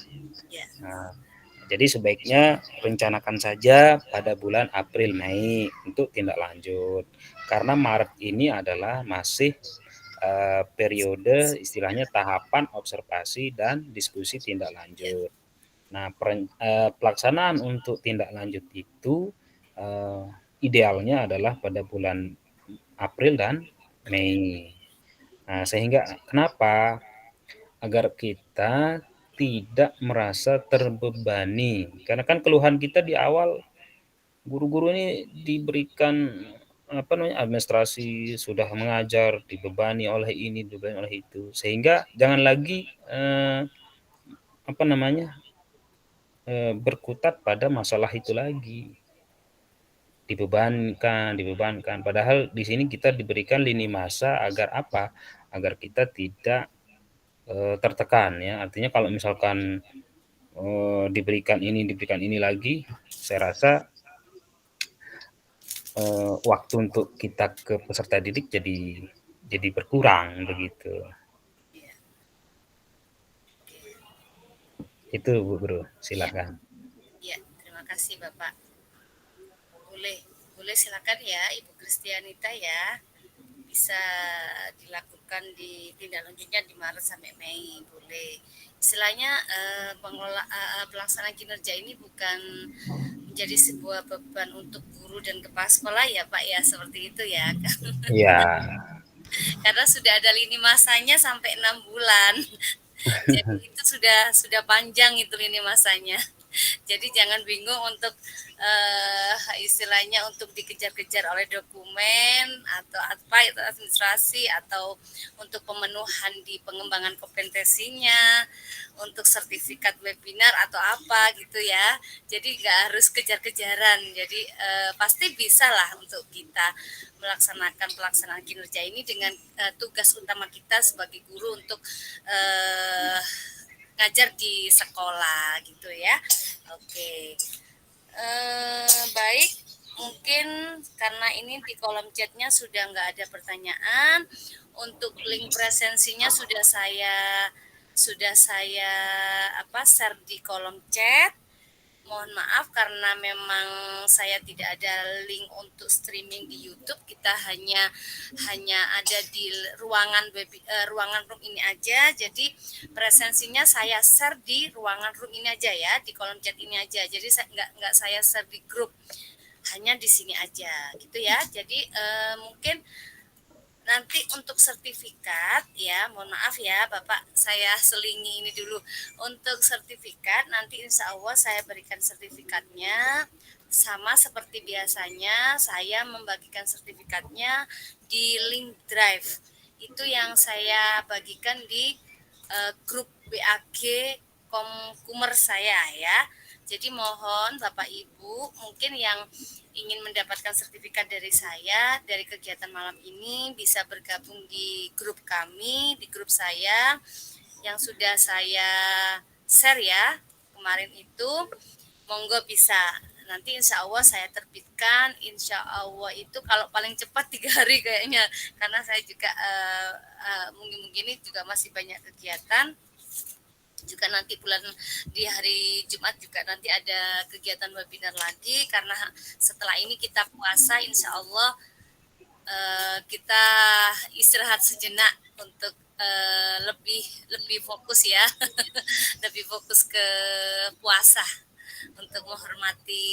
Nah, jadi sebaiknya rencanakan saja pada bulan April Mei untuk tindak lanjut. Karena Maret ini adalah masih periode istilahnya tahapan observasi dan diskusi tindak lanjut. Nah, pelaksanaan untuk tindak lanjut itu idealnya adalah pada bulan April dan Mei. Nah, sehingga kenapa? Agar kita tidak merasa terbebani. Karena kan keluhan kita di awal, guru-guru ini diberikan administrasi, sudah mengajar, dibebani oleh ini, dibebani oleh itu. Sehingga jangan lagi berkutat pada masalah itu lagi. Dibebankan. Padahal di sini kita diberikan lini masa agar apa? Agar kita tidak tertekan ya. Artinya kalau misalkan diberikan ini lagi, saya rasa waktu untuk kita ke peserta didik jadi berkurang begitu. Itu Bu Guru, silakan. Ya, terima kasih Bapak. Boleh silakan ya Ibu Kristianita ya. Bisa dilakukan di tindak lanjutnya di Maret sampai Mei, boleh. Istilahnya pelaksanaan kinerja ini bukan menjadi sebuah beban untuk guru dan kepala sekolah ya Pak ya, seperti itu ya. Iya. Karena sudah ada lini masanya sampai 6 bulan. Jadi itu sudah panjang itu lini masanya. Jadi jangan bingung untuk istilahnya untuk dikejar-kejar oleh dokumen atau apa itu administrasi atau untuk pemenuhan di pengembangan kompetensinya, untuk sertifikat webinar atau apa gitu ya. Jadi nggak harus kejar-kejaran. Jadi pasti bisa lah untuk kita melaksanakan pelaksanaan kinerja ini dengan tugas utama kita sebagai guru untuk ngajar di sekolah gitu ya. Oke. Baik, mungkin karena ini di kolom chatnya sudah nggak ada pertanyaan. Untuk link presensinya sudah saya share di kolom chat. Mohon maaf karena memang saya tidak ada link untuk streaming di YouTube. Kita hanya ada di ruangan room ini aja. Jadi presensinya saya share di ruangan room ini aja ya, di kolom chat ini aja. Jadi nggak saya share di grup, hanya di sini aja gitu ya. Jadi mungkin nanti untuk sertifikat ya, mohon maaf ya Bapak, saya selingi ini dulu. Untuk sertifikat nanti insya Allah saya berikan sertifikatnya sama seperti biasanya. Saya membagikan sertifikatnya di link drive. Itu yang saya bagikan di grup BAG Komkumer saya ya. Jadi mohon Bapak Ibu mungkin yang ingin mendapatkan sertifikat dari saya dari kegiatan malam ini bisa bergabung di grup kami, di grup saya yang sudah saya share ya kemarin itu. Monggo bisa, nanti insya Allah saya terbitkan, insya Allah itu kalau paling cepat 3 hari kayaknya, karena saya juga mungkin ini juga masih banyak kegiatan, juga nanti di hari Jumat juga nanti ada kegiatan webinar lagi, karena setelah ini kita puasa insya Allah kita istirahat sejenak untuk lebih fokus ya lebih fokus ke puasa untuk menghormati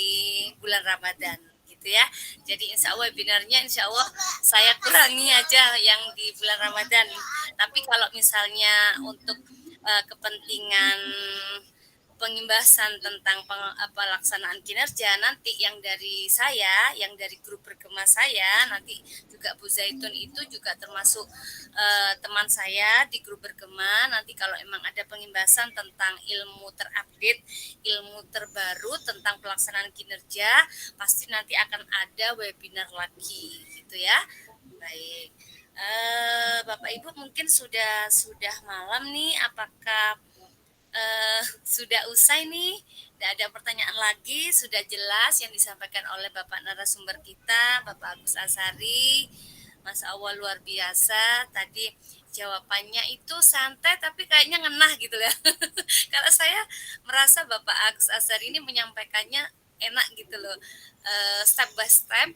bulan Ramadan gitu ya. Jadi insya Allah webinarnya insya Allah saya kurangi aja yang di bulan Ramadan. Tapi kalau misalnya untuk kepentingan pengimbasan tentang pelaksanaan kinerja nanti yang dari saya, yang dari grup bergema saya, nanti juga Bu Zaitun itu juga termasuk teman saya di grup bergema. Nanti kalau emang ada pengimbasan tentang ilmu terupdate, ilmu terbaru tentang pelaksanaan kinerja, pasti nanti akan ada webinar lagi gitu ya. Baik. Bapak Ibu mungkin sudah malam nih, apakah sudah usai nih, tidak ada pertanyaan lagi, sudah jelas yang disampaikan oleh Bapak narasumber kita, Bapak Agus Asari. Masya Allah luar biasa, tadi jawabannya itu santai tapi kayaknya ngenah gitu ya. Kalau saya merasa Bapak Agus Asari ini menyampaikannya enak gitu loh, step by step,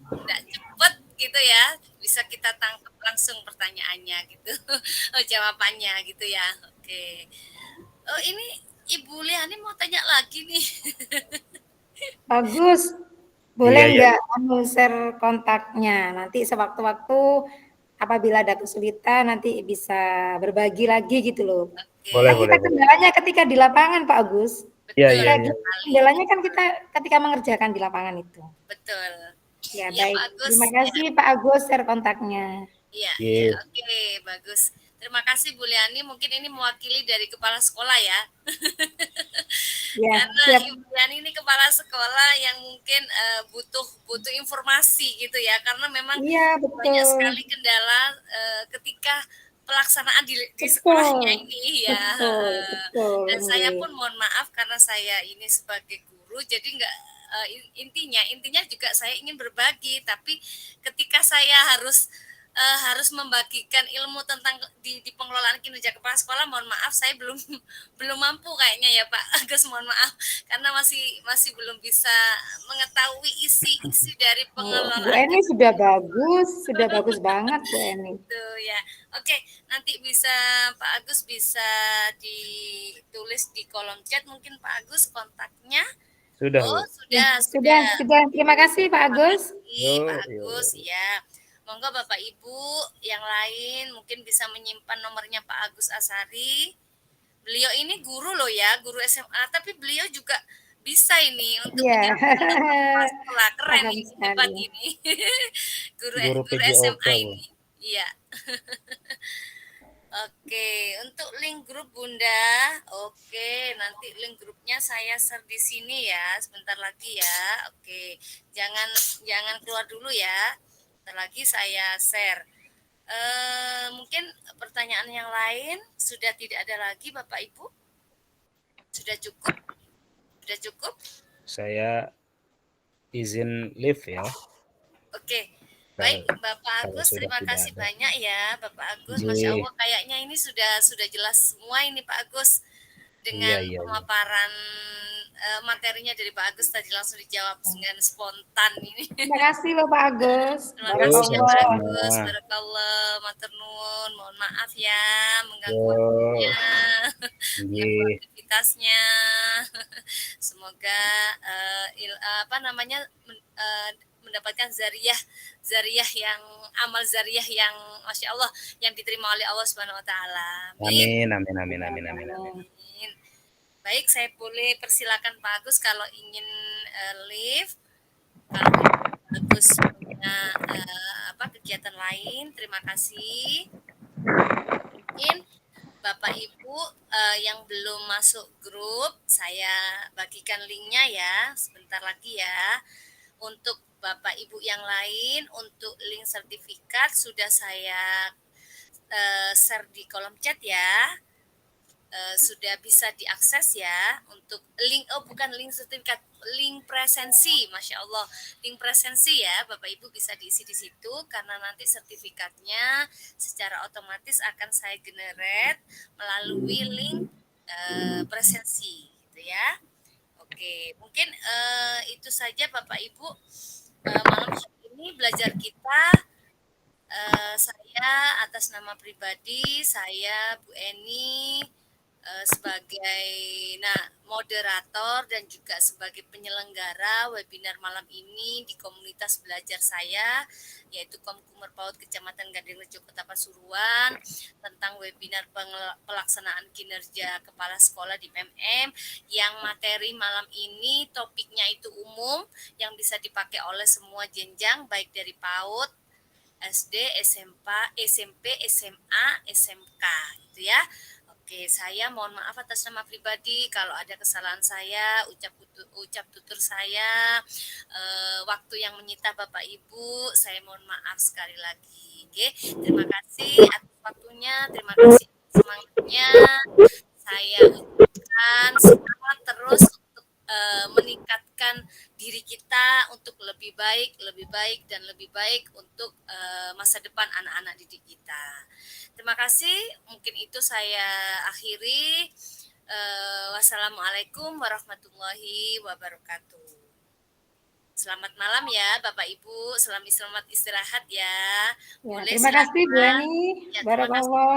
tidak cepet gitu ya, bisa kita tangkap langsung pertanyaannya gitu, jawabannya gitu ya. Oke. Oh ini Ibu Liani mau tanya lagi nih. Bagus. Boleh Iya, iya. nggak share kontaknya? Nanti sewaktu-waktu apabila ada kesulitan nanti bisa berbagi lagi gitu loh. Oke, Boleh, Kan kita kendalanya ketika di lapangan Pak Agus. Iya, betul iya, iya. sekali. Kendalanya kan kita ketika mengerjakan di lapangan itu. Betul. Ya Iya baik. Pak Agus. Terima kasih Pak Agus share kontaknya. Iya, Iya. ya, oke, bagus. Terima kasih Bu Liani, mungkin ini mewakili dari kepala sekolah ya. Ya, Karena siap. Ibu Liani ini kepala sekolah yang mungkin butuh informasi gitu ya, karena memang Iya, banyak betul. sekali kendala ketika pelaksanaan di Betul. sekolahnya ini ya. Betul. Dan saya Nggih. pun mohon maaf karena saya ini sebagai guru, jadi nggak intinya juga saya ingin berbagi, tapi ketika saya harus membagikan ilmu tentang di pengelolaan kinerja kepala sekolah, mohon maaf saya belum belum mampu kayaknya ya Pak Agus, mohon maaf karena masih belum bisa mengetahui isi dari Bu pengelolaan Eni sudah bagus banget Bu Eni. itu ya. Oke, nanti bisa Pak Agus bisa ditulis di kolom chat mungkin Pak Agus kontaknya. Sudah, Oh, Bu. sudah. Terima kasih Pak Agus. Pak Yo, Agus ya. Monggo Bapak Ibu yang lain mungkin bisa menyimpan nomornya Pak Agus Asari. Beliau ini guru loh ya, guru SMA, tapi beliau juga bisa ini untuk Iya. menyimpan sekolah. Keren Paham ini, sekali. hebat ini. Guru Guru PJOK, SMA Bu. ini. Iya. Oke, untuk link grup Bunda, oke, nanti link grupnya saya share di sini ya, sebentar lagi ya. Oke, jangan keluar dulu ya. Sebentar lagi saya share. Mungkin pertanyaan yang lain sudah tidak ada lagi Bapak Ibu? Sudah cukup? Sudah cukup? Saya izin live ya. Oke. Baik, Bapak Agus, terima kasih banyak ya, Bapak Agus. Masya Allah, kayaknya ini sudah jelas semua ini Pak Agus dengan pemaparan materinya dari Pak Agus tadi langsung dijawab dengan spontan ini. Terima kasih loh Pak Agus. Terima kasih ya Pak Agus. Barakallah, matur nuwun. Mohon maaf ya mengganggu waktunya, mengganggu aktivitasnya. Semoga mendapatkan zariyah yang amal zariyah yang Masya Allah yang diterima oleh Allah Subhanahu Wa Taala. Amin. Baik, saya boleh persilakan Pak Agus kalau ingin live, kalau Pak Agus punya kegiatan lain. Terima kasih. Mungkin Bapak Ibu yang belum masuk grup, saya bagikan linknya ya, sebentar lagi ya. Untuk Bapak Ibu yang lain, untuk link sertifikat sudah saya share di kolom chat ya. Sudah bisa diakses ya untuk link, bukan link sertifikat, link presensi, Masya Allah, link presensi ya Bapak Ibu bisa diisi di situ karena nanti sertifikatnya secara otomatis akan saya generate melalui link presensi gitu ya. Oke, mungkin itu saja Bapak Ibu malam hari ini belajar kita. Saya atas nama pribadi, saya Bu Eni sebagai moderator dan juga sebagai penyelenggara webinar malam ini di komunitas belajar saya, yaitu Komkumer PAUD Kecamatan Gadingrejo Kota Pasuruan, tentang webinar pelaksanaan kinerja kepala sekolah di PMM, yang materi malam ini topiknya itu umum yang bisa dipakai oleh semua jenjang baik dari PAUD, SD, SMP, SMA, SMK gitu ya. Oke, saya mohon maaf atas nama pribadi kalau ada kesalahan saya, ucap tutur saya, waktu yang menyita Bapak Ibu, saya mohon maaf sekali lagi. Oke, terima kasih atas waktunya, terima kasih semangatnya. Saya ucapkan semangat terus untuk meningkatkan diri kita untuk lebih baik dan lebih baik untuk masa depan anak-anak didik kita. Terima kasih, mungkin itu saya akhiri. Wassalamualaikum warahmatullahi wabarakatuh. Selamat malam ya Bapak Ibu, selamat istirahat ya. Ya, Boleh terima kasih Bu silakan. Eni. Ya, terima kasih. Barakallah.